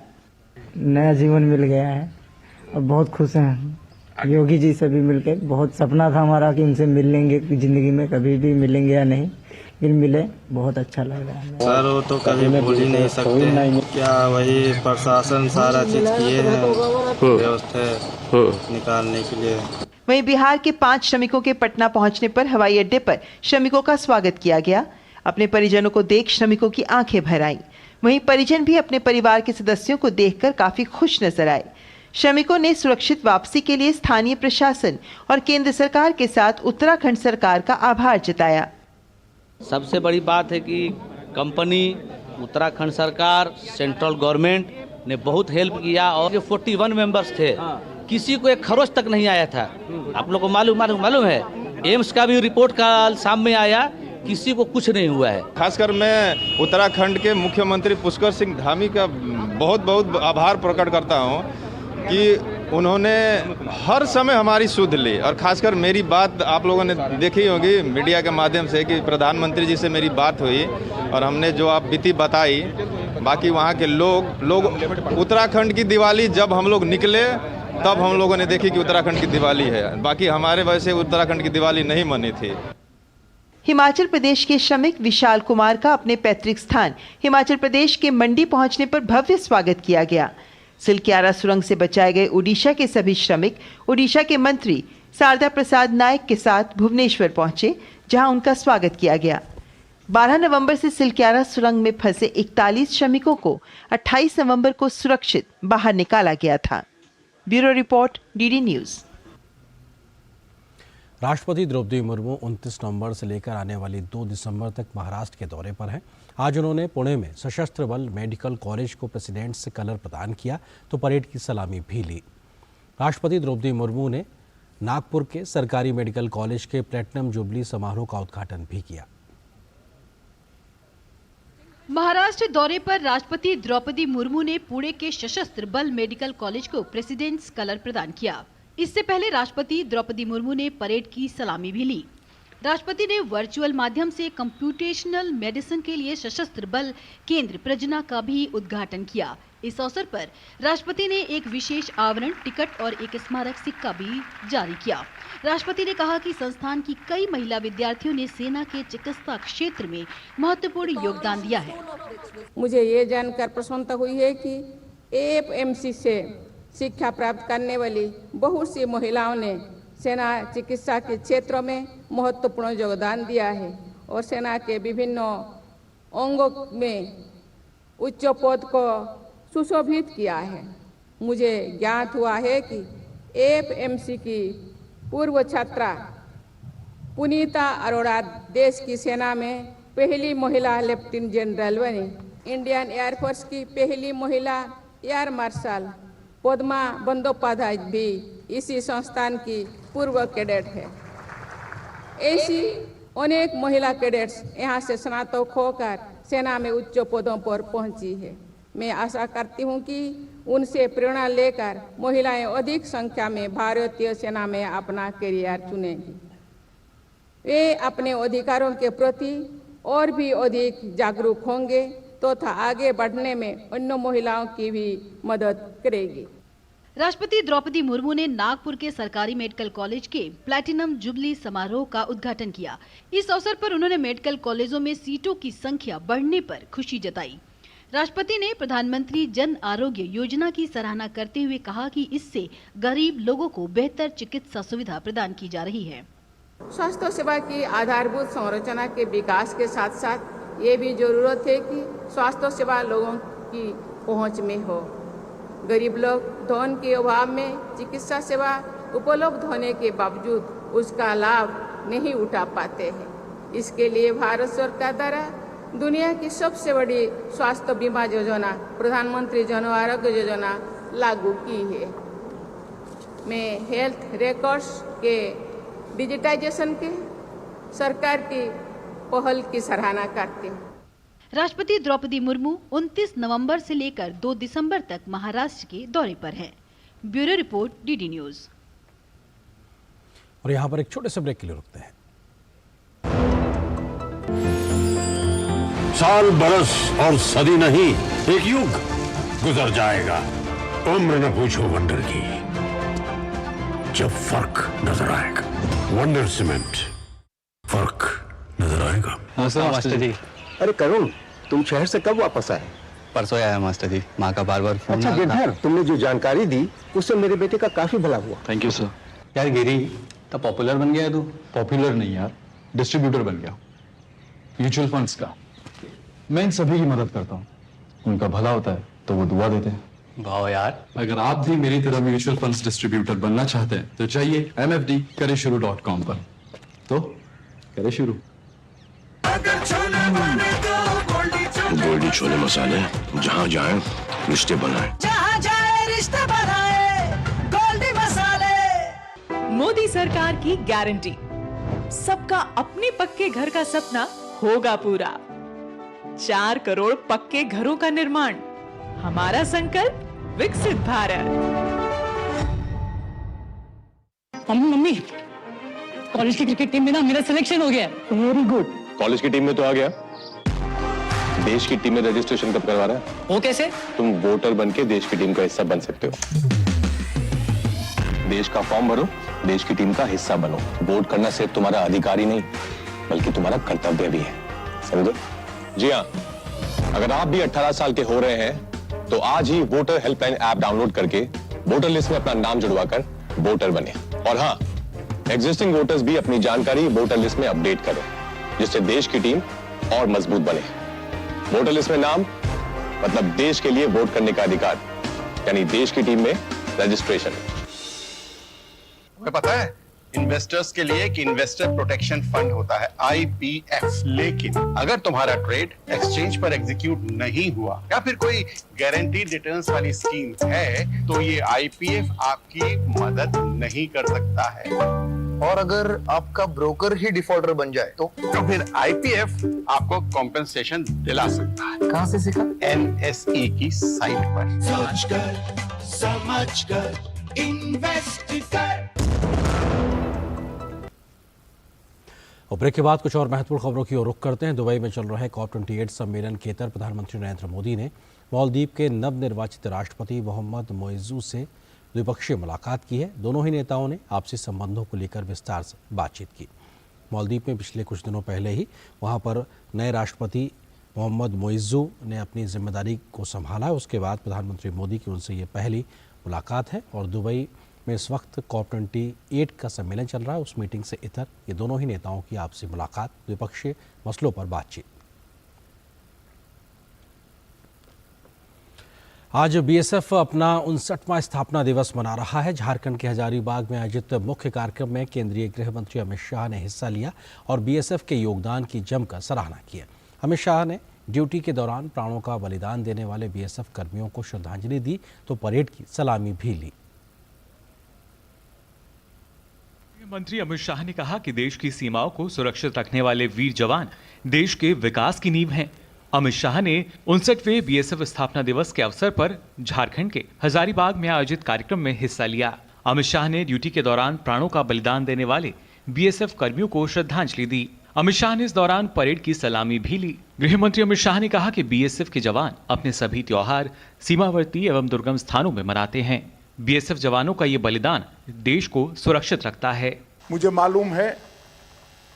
नया जीवन मिल गया है और बहुत खुश हैं। योगी जी से भी मिलकर बहुत सपना था हमारा कि उनसे मिल लेंगे, जिंदगी में कभी भी मिलेंगे या नहीं, फिर मिले, बहुत अच्छा लग रहा है। सर वो तो कभी भूल ही नहीं सकते। क्या वही प्रशासन सारा चीज किए हैं व्यवस्था निकालने के लिए। वहीं बिहार के 5 श्रमिकों के पटना पहुंचने पर हवाई अड्डे पर श्रमिकों का स्वागत किया गया। अपने परिजनों को देख श्रमिकों की आंखें भर आईं। वहीं परिजन भी अपने परिवार के सदस्यों को देखकर काफी खुश नजर आए। श्रमिकों ने सुरक्षित वापसी के लिए स्थानीय प्रशासन और केंद्र सरकार के साथ उत्तराखंड सरकार का आभार जताया। सबसे बड़ी बात है कि कंपनी, उत्तराखंड सरकार, सेंट्रल गवर्नमेंट ने बहुत हेल्प किया और जो 41 मेंबर्स थे किसी को एक खरोच तक नहीं आया था। आप लोगों को मालूम है, एम्स का भी रिपोर्ट कल शाम में आया, किसी को कुछ नहीं हुआ है। खासकर मैं उत्तराखंड के मुख्यमंत्री पुष्कर सिंह धामी का बहुत बहुत आभार प्रकट करता हूं कि उन्होंने हर समय हमारी सुध ली और खासकर मेरी बात आप लोगों ने देखी होगी मीडिया के माध्यम से कि प्रधानमंत्री जी से मेरी बात हुई और हमने जो आप बीती बताई। बाकी वहाँ के लोग उत्तराखंड की दिवाली जब हम लोग निकले तब हम लोगों ने देखी कि उत्तराखंड की दिवाली है। बाकी हमारे वैसे उत्तराखंड की दिवाली नहीं मनी थी। हिमाचल प्रदेश के श्रमिक विशाल कुमार का अपने पैतृक स्थान हिमाचल प्रदेश के मंडी पहुंचने पर भव्य स्वागत किया गया। सिलक्यारा सुरंग से बचाए गए ओडिशा के सभी श्रमिक ओडिशा के मंत्री शारदा प्रसाद नायक के साथ भुवनेश्वर पहुंचे, जहां उनका स्वागत किया गया। 12 नवंबर से सिलक्यारा सुरंग में फंसे 41 श्रमिकों को 28 नवंबर को सुरक्षित बाहर निकाला गया था। Bureau report, DD news. राष्ट्रपति द्रौपदी मुर्मू 29 नवंबर से लेकर आने वाली 2 दिसंबर तक महाराष्ट्र के दौरे पर हैं। आज उन्होंने पुणे में सशस्त्र बल मेडिकल कॉलेज को प्रेसिडेंट्स कलर प्रदान किया तो परेड की सलामी भी ली। राष्ट्रपति द्रौपदी मुर्मू ने नागपुर के सरकारी मेडिकल कॉलेज के प्लेटिनम जुबली समारोह का उद्घाटन भी किया। महाराष्ट्र दौरे पर राष्ट्रपति द्रौपदी मुर्मू ने पुणे के सशस्त्र बल मेडिकल कॉलेज को प्रेसिडेंट्स कलर प्रदान किया। इससे पहले राष्ट्रपति द्रौपदी मुर्मू ने परेड की सलामी भी ली। राष्ट्रपति ने वर्चुअल माध्यम से कंप्यूटेशनल मेडिसिन के लिए सशस्त्र बल केंद्र प्रजना का भी उद्घाटन किया। इस अवसर पर राष्ट्रपति ने एक विशेष आवरण, टिकट और एक स्मारक सिक्का भी जारी किया। राष्ट्रपति ने कहा कि संस्थान की कई महिला विद्यार्थियों ने सेना के चिकित्सा क्षेत्र में महत्वपूर्ण योगदान दिया है। मुझे ये जानकर प्रसन्नता हुई है कि एएफएमसी से शिक्षा प्राप्त करने वाली बहुत सी महिलाओं ने सेना चिकित्सा के क्षेत्रों में महत्वपूर्ण योगदान दिया है और सेना के विभिन्न अंगों में उच्च पद को सुशोभित किया है। मुझे ज्ञात हुआ है कि एएफएमसी की पूर्व छात्रा पुनीता अरोड़ा देश की सेना में पहली महिला लेफ्टिनेंट जनरल बनी। इंडियन एयरफोर्स की पहली महिला एयर मार्शल पद्मा बंदोपाध्याय भी इसी संस्थान की पूर्व कैडेट है। ऐसी अनेक महिला कैडेट्स यहाँ से स्नातक होकर सेना में उच्च पदों पर पहुंची है। मैं आशा करती हूं कि उनसे प्रेरणा लेकर महिलाएं अधिक संख्या में भारतीय सेना में अपना करियर चुनेंगी। वे अपने अधिकारों के प्रति और भी अधिक जागरूक होंगे तथा आगे बढ़ने में अन्य महिलाओं की भी मदद करेगी। राष्ट्रपति द्रौपदी मुर्मू ने नागपुर के सरकारी मेडिकल कॉलेज के प्लैटिनम जुबली समारोह का उद्घाटन किया। इस अवसर पर उन्होंने मेडिकल कॉलेजों में सीटों की संख्या बढ़ने पर खुशी जताई। राष्ट्रपति ने प्रधानमंत्री जन आरोग्य योजना की सराहना करते हुए कहा कि इससे गरीब लोगों को बेहतर चिकित्सा सुविधा प्रदान की जा रही है। स्वास्थ्य सेवा की आधारभूत संरचना के विकास के साथ साथ ये भी जरूरत है कि स्वास्थ्य सेवा लोगों की पहुंच में हो। गरीब लोग धन के अभाव में चिकित्सा सेवा उपलब्ध होने के बावजूद उसका लाभ नहीं उठा पाते हैं। इसके लिए भारत सरकार द्वारा दुनिया की सबसे बड़ी स्वास्थ्य बीमा योजना प्रधानमंत्री जन आरोग्य योजना लागू की है। मैं हेल्थ रिकॉर्ड्स के डिजिटाइजेशन के सरकार की पहल की सराहना करती हूँ। राष्ट्रपति द्रौपदी मुर्मू 29 नवंबर से लेकर 2 दिसंबर तक महाराष्ट्र के दौरे पर हैं। Bureau report, DD news. और यहाँ पर एक छोटे से ब्रेक के लिए रुकते हैं। साल, बरस और सदी नहीं, एक युग गुजर जाएगा। उम्र न पूछो वंडर की, जब फर्क नजर आएगा। वंडर सीमेंट, फर्क नजर आएगा। नमस्ते मास्टर जी। अरे करुण, तुम शहर से कब वापस आए? परसों आया मास्टर जी, माँ का बार बार फोन। अच्छा गिरधर, तुमने जो जानकारी दी उससे मेरे बेटे का काफी भला हुआ। Thank you sir. यार गिरी, तो पॉपुलर बन गया तू। पॉपुलर नहीं यार, डिस्ट्रीब्यूटर बन गया म्यूचुअल फंड्स का। मैं इन सभी की मदद करता हूँ, उनका भला होता है तो वो दुआ देते हैं। वाह यार। अगर आप भी मेरी तरह म्यूचुअल फंड्स डिस्ट्रीब्यूटर बनना चाहते हैं तो चाहिए mfd-शुरू.com पर। तो करें शुरू। गोल्डी छोले मसाले, जहाँ जाए रिश्ते बनाए, जहाँ जाए रिश्ते बनाए, गोल्डी मसाले। मोदी सरकार की गारंटी, सबका अपने पक्के घर का सपना होगा पूरा। 4 करोड़ पक्के घरों का निर्माण, हमारा संकल्प विकसित भारत। मम्मी, कॉलेज की क्रिकेट टीम में ना मेरा सिलेक्शन हो गया। Very good. कॉलेज की टीम में तो आ गया, देश की टीम में रजिस्ट्रेशन कब करवा रहा है? वो कैसे? तुम वोटर बन के देश की टीम का हिस्सा बन सकते हो। देश का फॉर्म भरो, देश की टीम का हिस्सा बनो। वोट करना सिर्फ तुम्हारा अधिकार ही नहीं बल्कि तुम्हारा कर्तव्य भी है, समझे? जी हाँ, अगर आप भी 18 साल के हो रहे हैं तो आज ही वोटर हेल्पलाइन ऐप डाउनलोड करके वोटर लिस्ट में अपना नाम जुड़वाकर वोटर बने। और हाँ, एग्जिस्टिंग वोटर्स भी अपनी जानकारी वोटर लिस्ट में अपडेट करें, जिससे देश की टीम और मजबूत बने। वोटर लिस्ट में नाम मतलब देश के लिए वोट करने का अधिकार, यानी देश की टीम में रजिस्ट्रेशन। तुम्हें पता है इन्वेस्टर्स के लिए एक इन्वेस्टर प्रोटेक्शन फंड होता है, IPF। लेकिन अगर तुम्हारा ट्रेड एक्सचेंज पर एग्जीक्यूट नहीं हुआ या फिर कोई गारंटीड रिटर्न्स वाली स्कीम है तो ये IPF आपकी मदद नहीं कर सकता है। और अगर आपका ब्रोकर ही डिफॉल्टर बन जाए तो फिर IPF आपको कॉम्पेंसेशन दिला सकता है। कहां से सीखा? NSE की साइट पर। सोच कर, समझ कर, इन्वेस्ट कर। और ब्रेक के बाद कुछ और महत्वपूर्ण खबरों की ओर रुख करते हैं। दुबई में चल रहे COP28 सम्मेलन के तहत प्रधानमंत्री नरेंद्र मोदी ने मालदीव के नवनिर्वाचित राष्ट्रपति मोहम्मद मोइज़ू से द्विपक्षीय मुलाकात की है। दोनों ही नेताओं ने आपसी संबंधों को लेकर विस्तार से बातचीत की। मालदीव में पिछले कुछ दिनों पहले ही वहां पर नए राष्ट्रपति मोहम्मद मोइज़ू ने अपनी जिम्मेदारी को संभाला। उसके बाद प्रधानमंत्री मोदी की उनसे ये पहली मुलाकात है। और दुबई में इस वक्त COP28 का सम्मेलन चल रहा है। उस मीटिंग से इतर ये दोनों ही नेताओं की आपसी मुलाकात, द्विपक्षीय मसलों पर बातचीत। आज BSF अपना 59वां स्थापना दिवस मना रहा है। झारखंड के हजारीबाग में आयोजित मुख्य कार्यक्रम में केंद्रीय गृह मंत्री अमित शाह ने हिस्सा लिया और BSF के योगदान की जमकर सराहना की। अमित शाह ने ड्यूटी के दौरान प्राणों का बलिदान देने वाले BSF कर्मियों को श्रद्धांजलि दी तो परेड की सलामी भी ली। मंत्री अमित शाह ने कहा कि देश की सीमाओं को सुरक्षित रखने वाले वीर जवान देश के विकास की नींव हैं। अमित शाह ने 59वें बीएसएफ स्थापना दिवस के अवसर पर झारखंड के हजारीबाग में आयोजित कार्यक्रम में हिस्सा लिया। अमित शाह ने ड्यूटी के दौरान प्राणों का बलिदान देने वाले बीएसएफ कर्मियों को श्रद्धांजलि दी। अमित शाह ने इस दौरान परेड की सलामी भी ली। गृह मंत्री अमित शाह ने कहा कि बीएसएफ के जवान अपने सभी त्योहार सीमावर्ती एवं दुर्गम स्थानों में मनाते हैं। बीएसएफ जवानों का ये बलिदान देश को सुरक्षित रखता है। मुझे मालूम है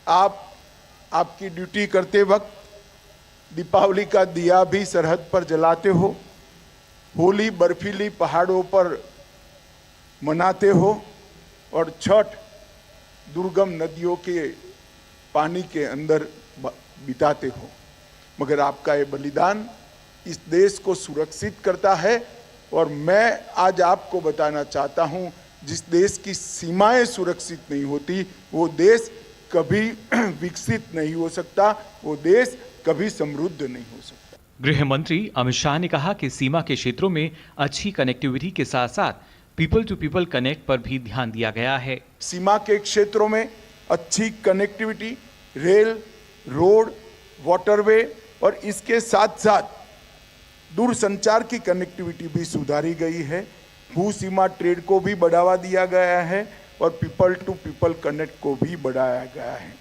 आप आपकी ड्यूटी करते वक्त दीपावली का दिया भी सरहद पर जलाते हो, होली बर्फीली पहाड़ों पर मनाते हो और छठ दुर्गम नदियों के पानी के अंदर बिताते हो। मगर आपका ये बलिदान इस देश को सुरक्षित करता है और मैं आज आपको बताना चाहता हूं, जिस देश की सीमाएं सुरक्षित नहीं होती वो देश कभी विकसित नहीं हो सकता, वो देश कभी समृद्ध नहीं हो सकता। गृह मंत्री अमित शाह ने कहा कि सीमा के क्षेत्रों में अच्छी कनेक्टिविटी के साथ साथ पीपल टू पीपल कनेक्ट पर भी ध्यान दिया गया है। सीमा के क्षेत्रों में अच्छी कनेक्टिविटी, रेल, रोड, वाटरवे और इसके साथ साथ दूरसंचार की कनेक्टिविटी भी सुधारी गई है। भू सीमा ट्रेड को भी बढ़ावा दिया गया है और पीपल टू पीपल कनेक्ट को भी बढ़ाया गया है।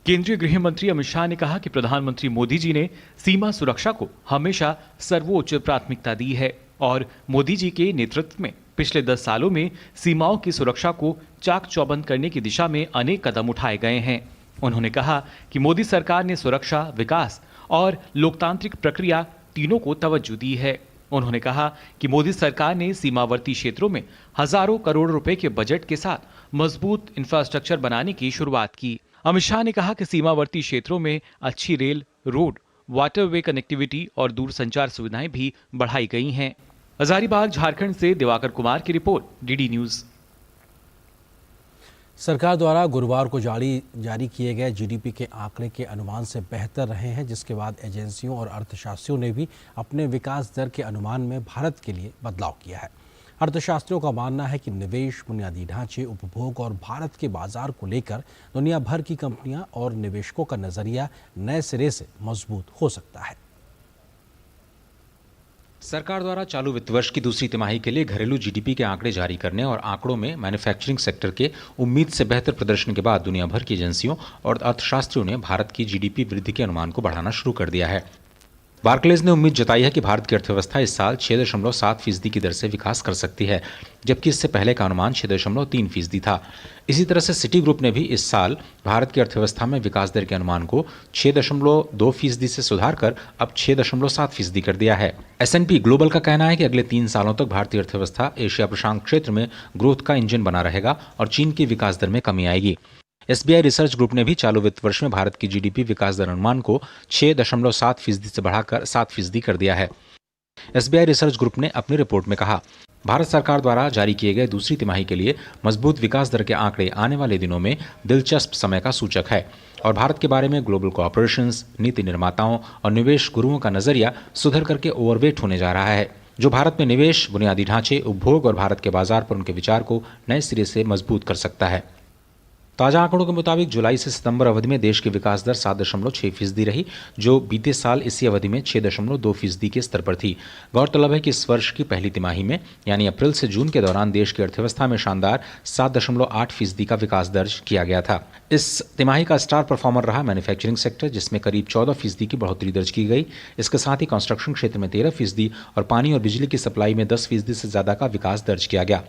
केंद्रीय गृह मंत्री अमित शाह ने कहा कि प्रधानमंत्री मोदी जी ने सीमा सुरक्षा को हमेशा सर्वोच्च प्राथमिकता दी है और मोदी जी के नेतृत्व में पिछले 10 सालों में सीमाओं की सुरक्षा को चाक चौबंद करने की दिशा में अनेक कदम उठाए गए हैं। उन्होंने कहा कि मोदी सरकार ने सुरक्षा, विकास और लोकतांत्रिक प्रक्रिया तीनों को तवज्जो दी है। उन्होंने कहा कि मोदी सरकार ने सीमावर्ती क्षेत्रों में हजारों करोड़ रुपए के बजट के साथ मजबूत इंफ्रास्ट्रक्चर बनाने की शुरुआत की। अमित शाह ने कहा कि सीमावर्ती क्षेत्रों में अच्छी रेल, रोड, वाटरवे कनेक्टिविटी और दूरसंचार सुविधाएं भी बढ़ाई गई हैं। हजारीबाग, झारखंड से दिवाकर कुमार की रिपोर्ट, डीडी न्यूज। सरकार द्वारा गुरुवार को जारी किए गए जीडीपी के आंकड़े के अनुमान से बेहतर रहे हैं, जिसके बाद एजेंसियों और अर्थशास्त्रियों ने भी अपने विकास दर के अनुमान में भारत के लिए बदलाव किया है। अर्थशास्त्रियों का मानना है कि निवेश, बुनियादी ढांचे, उपभोग और भारत के बाजार को लेकर दुनिया भर की कंपनियां और निवेशकों का नजरिया नए सिरे से मजबूत हो सकता है। सरकार द्वारा चालू वित्त वर्ष की दूसरी तिमाही के लिए घरेलू जीडीपी के आंकड़े जारी करने और आंकड़ों में मैन्युफैक्चरिंग सेक्टर के उम्मीद से बेहतर प्रदर्शन के बाद दुनिया भर की एजेंसियों और अर्थशास्त्रियों ने भारत की जीडीपी वृद्धि के अनुमान को बढ़ाना शुरू कर दिया है। बार्कलेज ने उम्मीद जताई है कि भारत की अर्थव्यवस्था इस साल 6.7% की दर से विकास कर सकती है, जबकि इससे पहले का अनुमान 6.3% था। इसी तरह से सिटी ग्रुप ने भी इस साल भारत की अर्थव्यवस्था में विकास दर के अनुमान को 6.2% से सुधार कर अब 6.7% कर दिया है। S&P ग्लोबल का कहना है कि अगले 3 सालों तक भारतीय अर्थव्यवस्था एशिया प्रशांत क्षेत्र में ग्रोथ का इंजन बना रहेगा और चीन की विकास दर में कमी आएगी। SBI रिसर्च ग्रुप ने भी चालू वित्त वर्ष में भारत की जीडीपी विकास दर अनुमान को 6.7% से बढ़ाकर 7% कर दिया है। SBI रिसर्च ग्रुप ने अपनी रिपोर्ट में कहा, भारत सरकार द्वारा जारी किए गए दूसरी तिमाही के लिए मजबूत विकास दर के आंकड़े आने वाले दिनों में दिलचस्प समय का सूचक है और भारत के बारे में ग्लोबल कॉर्पोरेशंस, नीति निर्माताओं और निवेश गुरुओं का नजरिया सुधर करके ओवरवेट होने जा रहा है, जो भारत में निवेश, बुनियादी ढांचे, उपभोग और भारत के बाजार पर उनके विचार को नए सिरे से मजबूत कर सकता है। ताजा आंकड़ों के मुताबिक जुलाई से सितंबर अवधि में देश की विकास दर 7.6% रही, जो बीते साल इसी अवधि में 6.2% के स्तर पर थी। गौरतलब है कि इस वर्ष की पहली तिमाही में यानी अप्रैल से जून के दौरान देश की अर्थव्यवस्था में शानदार 7.8% का विकास दर्ज किया गया था। इस तिमाही का स्टार परफॉर्मर रहा मैन्युफैक्चरिंग सेक्टर, जिसमें करीब 14% की बढ़ोतरी दर्ज की गई। इसके साथ ही कंस्ट्रक्शन क्षेत्र में 13% और पानी और बिजली की सप्लाई में 10% से ज्यादा का विकास दर्ज किया गया।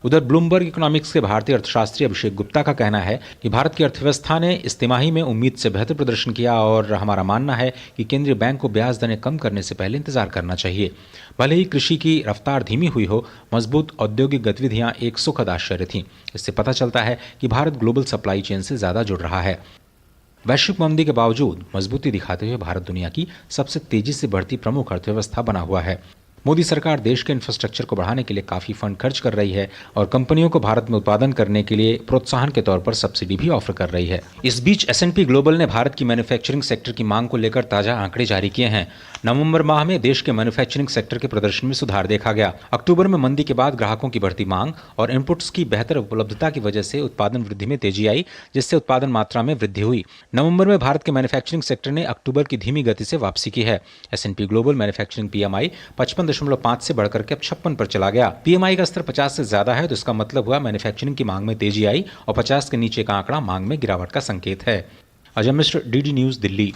उधर ब्लूमबर्ग इकोनॉमिक्स के भारतीय अर्थशास्त्री अभिषेक गुप्ता का कहना है कि भारत की अर्थव्यवस्था ने इस तिमाही में उम्मीद से बेहतर प्रदर्शन किया और हमारा मानना है कि केंद्रीय बैंक को ब्याज दरें कम करने से पहले इंतजार करना चाहिए। भले ही कृषि की रफ्तार धीमी हुई हो, मजबूत औद्योगिक गतिविधियां एक सुखद आश्चर्य थीं। इससे पता चलता है कि भारत ग्लोबल सप्लाई चेन से ज्यादा जुड़ रहा है। वैश्विक मंदी के बावजूद मजबूती दिखाते हुए भारत दुनिया की सबसे तेजी से बढ़ती प्रमुख अर्थव्यवस्था बना हुआ है। मोदी सरकार देश के इंफ्रास्ट्रक्चर को बढ़ाने के लिए काफी फंड खर्च कर रही है और कंपनियों को भारत में उत्पादन करने के लिए प्रोत्साहन के तौर पर सब्सिडी भी ऑफर कर रही है। इस बीच S&P ग्लोबल ने भारत की मैन्युफैक्चरिंग सेक्टर की मांग को लेकर ताजा आंकड़े जारी किए हैं। नवंबर माह में देश के मैन्युफैक्चरिंग सेक्टर के प्रदर्शन में सुधार देखा गया। अक्टूबर में मंदी के बाद ग्राहकों की बढ़ती मांग और इनपुट्स की बेहतर उपलब्धता की वजह से उत्पादन वृद्धि में तेजी आई, जिससे उत्पादन मात्रा में वृद्धि हुई। नवंबर में भारत के मैन्युफैक्चरिंग सेक्टर ने अक्टूबर की धीमी गति से वापसी की है। S&P ग्लोबल मैन्युफैक्चरिंग PMI 55.5 से बढ़कर के अब 56 पर चला गया। PMI का स्तर 50 से ज्यादा है तो इसका मतलब हुआ मैन्युफैक्चरिंग की मांग में तेजी आई और 50 के नीचे का आंकड़ा मांग में गिरावट का संकेत है। Ajay Mishra, DD news, Delhi.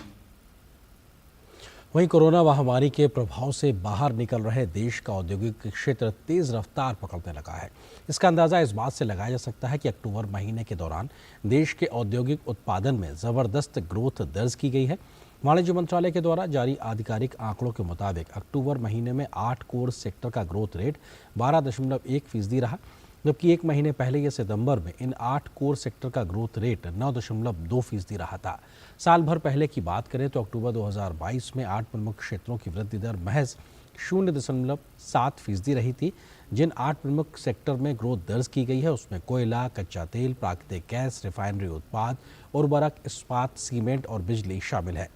वहीं कोरोना महामारी के प्रभाव से बाहर निकल रहे देश का औद्योगिक क्षेत्र तेज रफ्तार पकड़ने लगा है। इसका अंदाजा इस बात से लगाया जा सकता है कि अक्टूबर महीने के दौरान देश के औद्योगिक उत्पादन में जबरदस्त ग्रोथ दर्ज की गई है। वाणिज्य मंत्रालय के द्वारा जारी आधिकारिक आंकड़ों के मुताबिक अक्टूबर महीने में 8 कोर सेक्टर का ग्रोथ रेट 12.1% रहा, जबकि एक महीने पहले ये सितंबर में इन 8 कोर सेक्टर का ग्रोथ रेट 9.2% रहा था। साल भर पहले की बात करें तो अक्टूबर 2022 में 8 प्रमुख क्षेत्रों की वृद्धि दर महज 0.7% रही थी। जिन 8 प्रमुख सेक्टर में ग्रोथ दर्ज की गई है उसमें कोयला, कच्चा तेल, प्राकृतिक गैस, रिफाइनरी उत्पाद, उर्वरक, इस्पात, सीमेंट और बिजली शामिल है।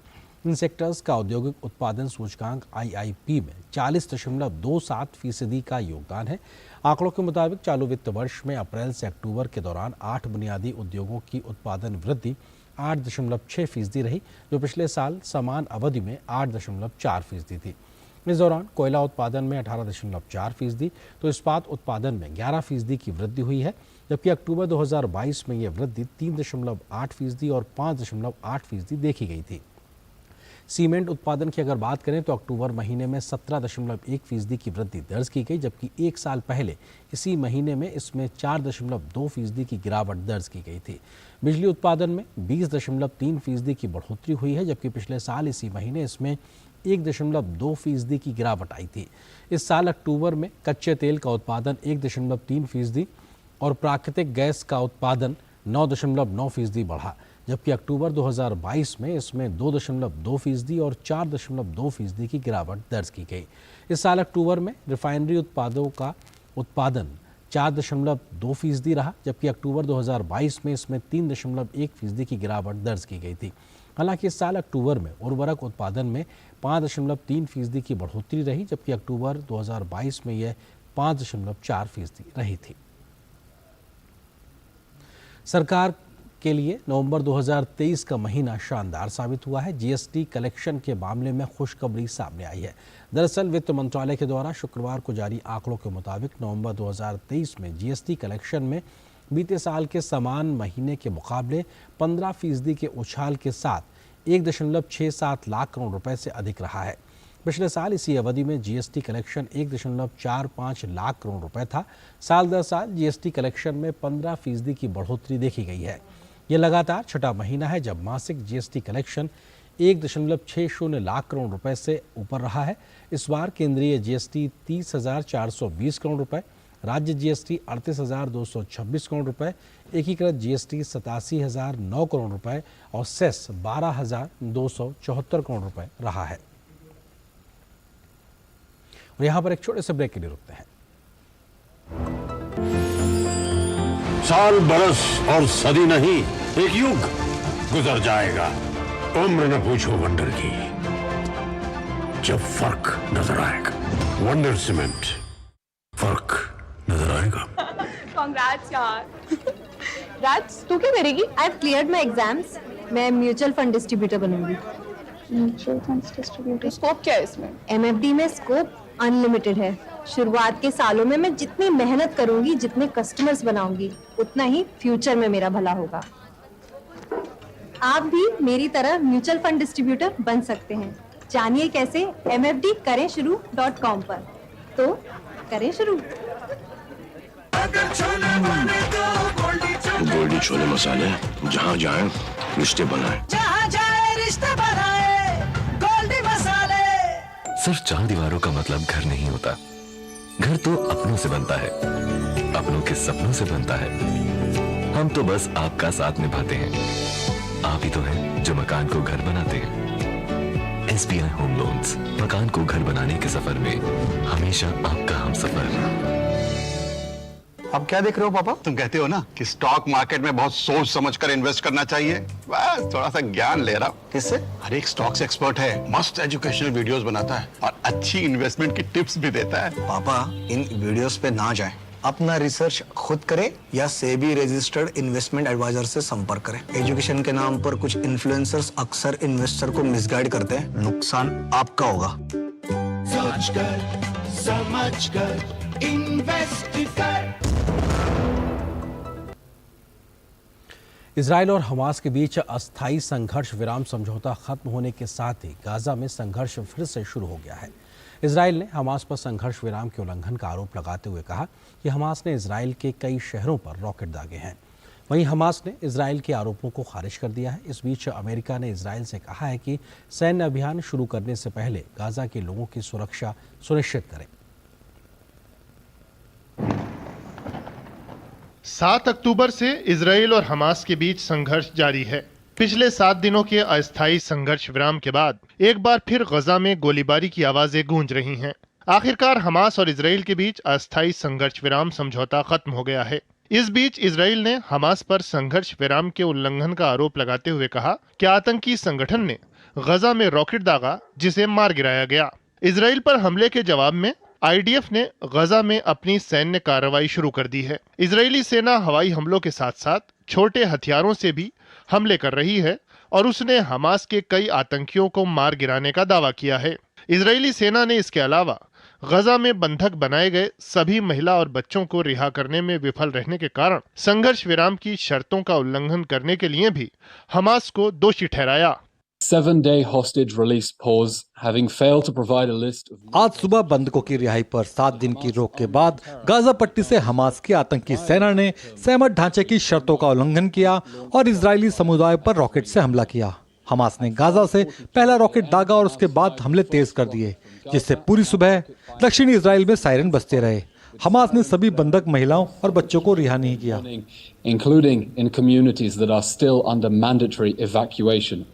इन सेक्टर्स का औद्योगिक उत्पादन सूचकांक IIP में 40.27% का योगदान है। आंकड़ों के मुताबिक चालू वित्त वर्ष में अप्रैल से अक्टूबर के दौरान 8 बुनियादी उद्योगों की उत्पादन वृद्धि 8.6% रही, जो पिछले साल समान अवधि में 8.4% थी। इस दौरान कोयला उत्पादन में 18.4%, तो इस्पात उत्पादन में 11% की वृद्धि हुई है, जबकि अक्टूबर 2022 में यह वृद्धि 3.8% और 5.8% देखी गई थी। सीमेंट उत्पादन की अगर बात करें तो अक्टूबर महीने में 17.1% की वृद्धि दर्ज की गई, जबकि एक साल पहले इसी महीने में इसमें 4.2% की गिरावट दर्ज की गई थी। बिजली उत्पादन में 20.3% की बढ़ोतरी हुई है, जबकि पिछले साल इसी महीने इसमें 1.2% की गिरावट आई थी। इस साल अक्टूबर में कच्चे तेल का उत्पादन 1.3% और प्राकृतिक गैस का उत्पादन 9.9% बढ़ा, जबकि अक्टूबर 2022 में इसमें 2.2% और 4.2% की गिरावट दर्ज की गई। इस साल अक्टूबर में रिफाइनरी उत्पादों का उत्पादन 4.2% रहा, जबकि अक्टूबर 2022 में इसमें 3.1% की गिरावट दर्ज की गई थी। हालांकि इस साल अक्टूबर में उर्वरक उत्पादन में 5.3% की बढ़ोतरी रही, जबकि अक्टूबर 2022 में यह 5.4% रही थी। सरकार के लिए नवंबर 2023 का महीना शानदार साबित हुआ है। GST कलेक्शन के मामले में खुशखबरी सामने आई है। दरअसल वित्त मंत्रालय के द्वारा शुक्रवार को जारी आंकड़ों के मुताबिक नवंबर 2023 में GST कलेक्शन में बीते साल के समान महीने के मुकाबले 15% के उछाल के साथ 1.67 लाख करोड़ रुपए से अधिक रहा है। पिछले साल इसी अवधि में GST कलेक्शन 1.45 लाख करोड़ रुपए था। साल दर साल GST कलेक्शन में 15% की बढ़ोतरी देखी गई है। यह लगातार छठा महीना है जब मासिक GST कलेक्शन 1.60 लाख करोड़ रुपए से ऊपर रहा है। इस बार केंद्रीय GST 30,420 करोड़ रुपए, राज्य GST 38,226 करोड़ रुपए, एकीकृत GST 87,009 करोड़ रुपए और सेस 12,274 करोड़ रुपए रहा है। और यहाँ पर एक छोटे से ब्रेक के लिए रुकते हैं। साल, बरस और सदी नहीं, एक युग गुजर जाएगा। उम्र न पूछो वंडर की, जब फर्क नजर आएगा। वंडर सीमेंट, फर्क नजर आएगा। कांग्रेट्स यार। राज, तू क्या करेगी? I have cleared my exams. मैं म्यूचुअल फंड डिस्ट्रीब्यूटर बनूंगी। म्यूचुअल फंड डिस्ट्रीब्यूटर, स्कोप क्या है इसमें? MFD में स्कोप अनलिमिटेड है। शुरुआत के सालों में मैं जितनी मेहनत करूंगी, जितने कस्टमर्स बनाऊंगी, उतना ही फ्यूचर में मेरा भला होगा। आप भी मेरी तरह म्यूचुअल फंड डिस्ट्रीब्यूटर बन सकते हैं। जानिए कैसे? mfdkarensharu.com पर। तो करें शुरू। गोल्डी छोले मसाले, जहाँ जाए रिश्ते बनाए, जहाँ जाए रिश्ते बनाए, गोल्डी मसाले। सिर्फ 4 दीवारों का मतलब घर नहीं होता। घर तो अपनों से बनता है, अपनों के सपनों से बनता है। हम तो बस आपका साथ निभाते हैं। आप ही तो हैं जो मकान को घर बनाते हैं। SBI होम लोन्स, मकान को घर बनाने के सफर में हमेशा आपका हमसफर। अब क्या देख रहे हो पापा? तुम कहते हो ना कि स्टॉक मार्केट में बहुत सोच समझकर इन्वेस्ट करना चाहिए, बस थोड़ा सा ज्ञान ले रहा हूँ। किससे? हर एक स्टॉक्स एक्सपर्ट है, मस्त एजुकेशनल वीडियोस बनाता है और अच्छी इन्वेस्टमेंट की टिप्स भी देता है। पापा इन वीडियोस पे ना जाएं, अपना रिसर्च खुद करें या सेबी रजिस्टर्ड इन्वेस्टमेंट एडवाइजर से संपर्क करें। एजुकेशन के नाम पर कुछ इन्फ्लुएंसर्स अक्सर इन्वेस्टर को मिसगाइड करते हैं, नुकसान आपका होगा। सोच कर समझ कर इन्वेस्ट कर। इजराइल और हमास के बीच अस्थायी संघर्ष विराम समझौता खत्म होने के साथ ही गाजा में संघर्ष फिर से शुरू हो गया है। इजराइल ने हमास पर संघर्ष विराम के उल्लंघन का आरोप लगाते हुए कहा कि हमास ने इजराइल के कई शहरों पर रॉकेट दागे हैं। वहीं हमास ने इजराइल के आरोपों को खारिज कर दिया है। इस बीच अमेरिका ने इजराइल से कहा है कि सैन्य अभियान शुरू करने से पहले गाजा के लोगों की सुरक्षा सुनिश्चित करें। 7 अक्टूबर से इजराइल और हमास के बीच संघर्ष जारी है। पिछले 7 दिनों के अस्थायी संघर्ष विराम के बाद एक बार फिर गजा में गोलीबारी की आवाजें गूंज रही हैं। आखिरकार हमास और इजराइल के बीच अस्थायी संघर्ष विराम समझौता खत्म हो गया है। इस बीच इजराइल ने हमास पर संघर्ष विराम के उल्लंघन का आरोप लगाते हुए कहा कि आतंकी संगठन ने गजा में रॉकेट दागा, जिसे मार गिराया गया। इजराइल पर हमले के जवाब में IDF ने गजा में अपनी सैन्य कार्रवाई शुरू कर दी है। इजरायली सेना हवाई हमलों के साथ साथ छोटे हथियारों से भी हमले कर रही है और उसने हमास के कई आतंकियों को मार गिराने का दावा किया है। इजरायली सेना ने इसके अलावा गजा में बंधक बनाए गए सभी महिला और बच्चों को रिहा करने में विफल रहने के कारण संघर्ष विराम की शर्तों का उल्लंघन करने के लिए भी हमास को दोषी ठहराया। 7-day hostage release pause, having failed to provide a list of... आज सुबह बंधकों की रिहाई पर 7 दिन की रोक के बाद गाजा पट्टी से हमास की आतंकी सेना ने सहमत ढांचे की शर्तों का उल्लंघन किया और इजरायली समुदाय पर रॉकेट से हमला किया। हमास ने गाजा से पहला रॉकेट दागा और उसके बाद हमले तेज कर दिए, जिससे पूरी सुबह दक्षिणी इजराइल में सायरन बजते रहे। हमास ने सभी बंधक महिलाओं और बच्चों को रिहा नहीं किया, including in communities that are still under mandatory evacuation.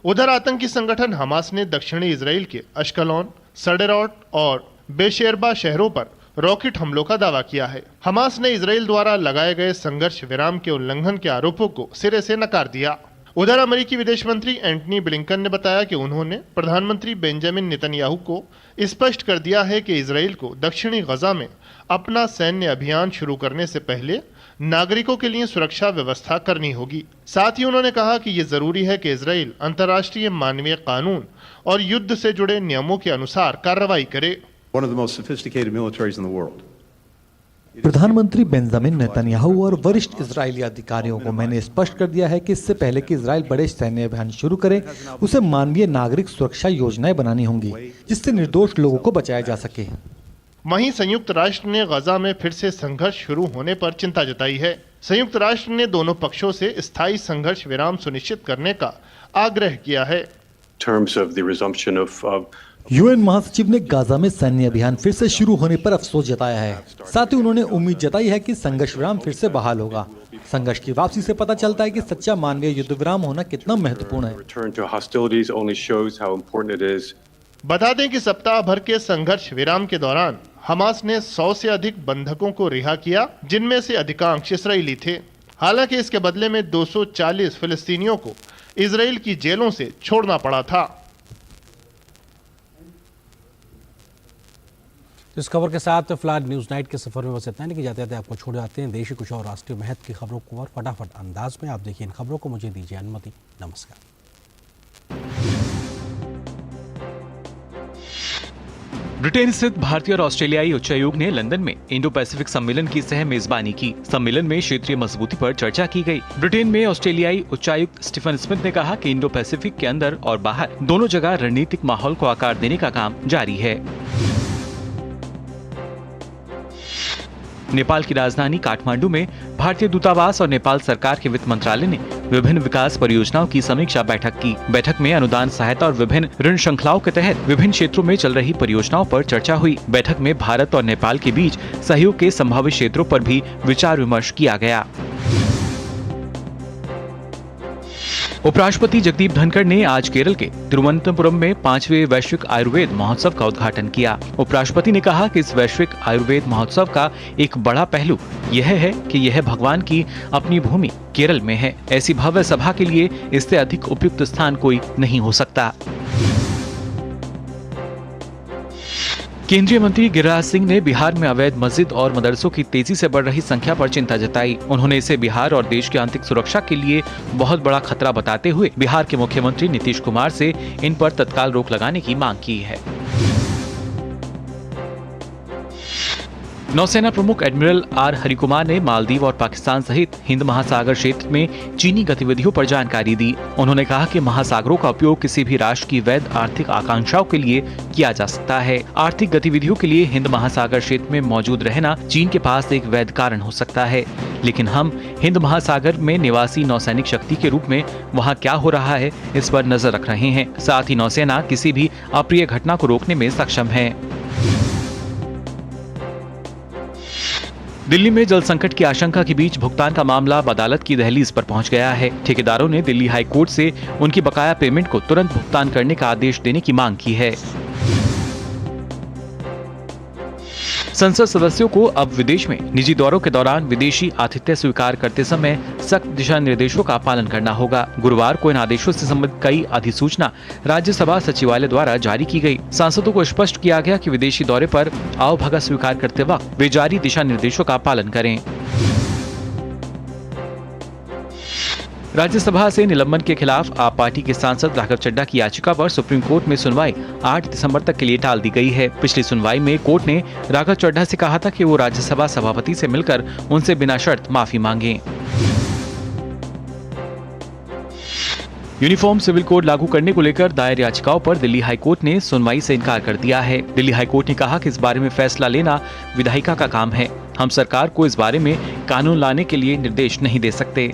उधर आतंकी संगठन हमास ने दक्षिणी इजराइल के अश्कलोन, सडेरॉट और बेशेरबा शहरों पर रॉकेट हमलों का दावा किया है। हमास ने इजराइल द्वारा लगाए गए संघर्ष विराम के उल्लंघन के आरोपों को सिरे से नकार दिया। उधर अमेरिकी विदेश मंत्री एंटनी ब्लिंकन ने बताया कि उन्होंने प्रधानमंत्री बेंजामिन नेतन्याहू को स्पष्ट कर दिया है कि इजराइल को दक्षिणी गजा में अपना सैन्य अभियान शुरू करने से पहले नागरिकों के लिए सुरक्षा व्यवस्था करनी होगी। साथ ही उन्होंने कहा कि ये जरूरी है कि इजराइल अंतर्राष्ट्रीय मानवीय कानून और युद्ध से जुड़े नियमों के अनुसार कार्रवाई करे। One of the most sophisticated militaries in the world. प्रधानमंत्री बेंजामिन नेतन्याहू और वरिष्ठ इजरायली अधिकारियों को मैंने स्पष्ट कर दिया है कि इससे पहले कि इजराइल बड़े सैन्य अभियान शुरू करे, उसे मानवीय नागरिक सुरक्षा योजनाएं बनानी होंगी, जिससे निर्दोष लोगों को बचाया जा सके। वहीं संयुक्त राष्ट्र ने गजा में फिर से संघर्ष शुरू होने पर चिंता जताई है। संयुक्त राष्ट्र ने दोनों पक्षों से स्थायी संघर्ष विराम सुनिश्चित करने का आग्रह किया है। UN महासचिव ने गाजा में सैन्य अभियान फिर से शुरू होने पर अफसोस जताया है। साथ ही उन्होंने उम्मीद जताई है कि संघर्ष विराम फिर से बहाल होगा। संघर्ष की वापसी से पता चलता है कि सच्चा मानवीय युद्ध विराम होना कितना महत्वपूर्ण है। बता दें कि सप्ताह भर के संघर्ष विराम के दौरान हमास ने 100 से अधिक बंधकों को रिहा किया, जिनमें से अधिकांश इजरायली थे। हालांकि इसके बदले में 240 फिलिस्तीनियों को इजराइल की जेलों से छोड़ना पड़ा था। इस खबर के साथ फिलहाल न्यूज नाइट के सफर में बस इतना, लेकिन जाते जाते आपको छोड़ जाते हैं देश की कुछ और राष्ट्रीय महत्व की खबरों को और फटाफट अंदाज में। आप देखिए इन खबरों को, मुझे दीजिए अनुमति। नमस्कार। ब्रिटेन स्थित भारतीय और ऑस्ट्रेलियाई उच्चायोग ने लंदन में इंडो पैसिफिक सम्मेलन की सह मेजबानी की। सम्मेलन में क्षेत्रीय मजबूती पर चर्चा की गई। ब्रिटेन में ऑस्ट्रेलियाई उच्चायुक्त स्टीफन स्मिथ ने कहा कि इंडो पैसिफिक के अंदर और बाहर दोनों जगह रणनीतिक माहौल को आकार देने का काम जारी है। नेपाल की राजधानी काठमांडू में भारतीय दूतावास और नेपाल सरकार के वित्त मंत्रालय ने विभिन्न विकास परियोजनाओं की समीक्षा बैठक की। बैठक में अनुदान सहायता और विभिन्न ऋण श्रृंखलाओं के तहत विभिन्न क्षेत्रों में चल रही परियोजनाओं पर चर्चा हुई। बैठक में भारत और नेपाल के बीच सहयोग के संभावित क्षेत्रों पर भी विचार विमर्श किया गया। उपराष्ट्रपति जगदीप धनखड़ ने आज केरल के तिरुवनंतपुरम में 5वें वैश्विक आयुर्वेद महोत्सव का उद्घाटन किया। उपराष्ट्रपति ने कहा कि इस वैश्विक आयुर्वेद महोत्सव का एक बड़ा पहलू यह है कि यह भगवान की अपनी भूमि केरल में है। ऐसी भव्य सभा के लिए इससे अधिक उपयुक्त स्थान कोई नहीं हो सकता। केंद्रीय मंत्री गिरिराज सिंह ने बिहार में अवैध मस्जिद और मदरसों की तेजी से बढ़ रही संख्या पर चिंता जताई। उन्होंने इसे बिहार और देश की आंतरिक सुरक्षा के लिए बहुत बड़ा खतरा बताते हुए बिहार के मुख्यमंत्री नीतीश कुमार से इन पर तत्काल रोक लगाने की मांग की है। नौसेना प्रमुख एडमिरल आर हरिकुमार ने मालदीव और पाकिस्तान सहित हिंद महासागर क्षेत्र में चीनी गतिविधियों पर जानकारी दी। उन्होंने कहा कि महासागरों का उपयोग किसी भी राष्ट्र की वैध आर्थिक आकांक्षाओं के लिए किया जा सकता है। आर्थिक गतिविधियों के लिए हिंद महासागर क्षेत्र में मौजूद रहना चीन के पास एक वैध कारण हो सकता है, लेकिन हम हिंद महासागर में निवासी नौसैनिक शक्ति के रूप में वहाँ क्या हो रहा है इस पर नजर रख रहे हैं। साथ ही नौसेना किसी भी अप्रिय घटना को रोकने में सक्षम है। दिल्ली में जल संकट की आशंका के बीच भुगतान का मामला अब अदालत की दहलीज पर पहुंच गया है। ठेकेदारों ने दिल्ली हाई कोर्ट से उनकी बकाया पेमेंट को तुरंत भुगतान करने का आदेश देने की मांग की है। संसद सदस्यों को अब विदेश में निजी दौरों के दौरान विदेशी आतिथ्य स्वीकार करते समय सख्त दिशा निर्देशों का पालन करना होगा। गुरुवार को इन आदेशों से संबंधित कई अधिसूचना राज्यसभा सचिवालय द्वारा जारी की गई। सांसदों को स्पष्ट किया गया कि विदेशी दौरे पर आवभगत स्वीकार करते वक्त वे जारी दिशा निर्देशों का पालन करें। राज्यसभा से निलंबन के खिलाफ आप पार्टी के सांसद राघव चड्ढा की याचिका पर सुप्रीम कोर्ट में सुनवाई 8 दिसंबर तक के लिए टाल दी गई है। पिछली सुनवाई में कोर्ट ने राघव चड्ढा से कहा था कि वो राज्यसभा सभापति से मिलकर उनसे बिना शर्त माफी मांगे। यूनिफॉर्म सिविल कोड लागू करने को लेकर दायर याचिकाओं पर दिल्ली हाईकोर्ट ने सुनवाई से इनकार कर दिया है। दिल्ली हाईकोर्ट ने कहा कि इस बारे में फैसला लेना विधायिका का काम है। हम सरकार को इस बारे में कानून लाने के लिए निर्देश नहीं दे सकते।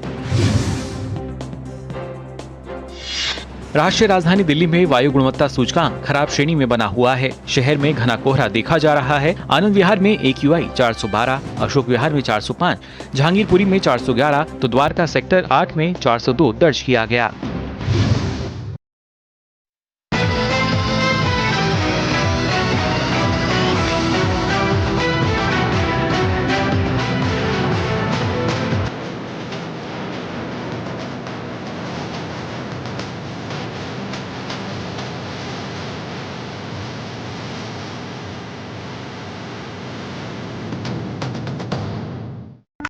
राष्ट्रीय राजधानी दिल्ली में वायु गुणवत्ता सूचकांक खराब श्रेणी में बना हुआ है। शहर में घना कोहरा देखा जा रहा है। आनंद विहार में AQI 412, अशोक विहार में 405, जहांगीरपुरी में 411 तो द्वारका सेक्टर 8 में 402 दर्ज किया गया।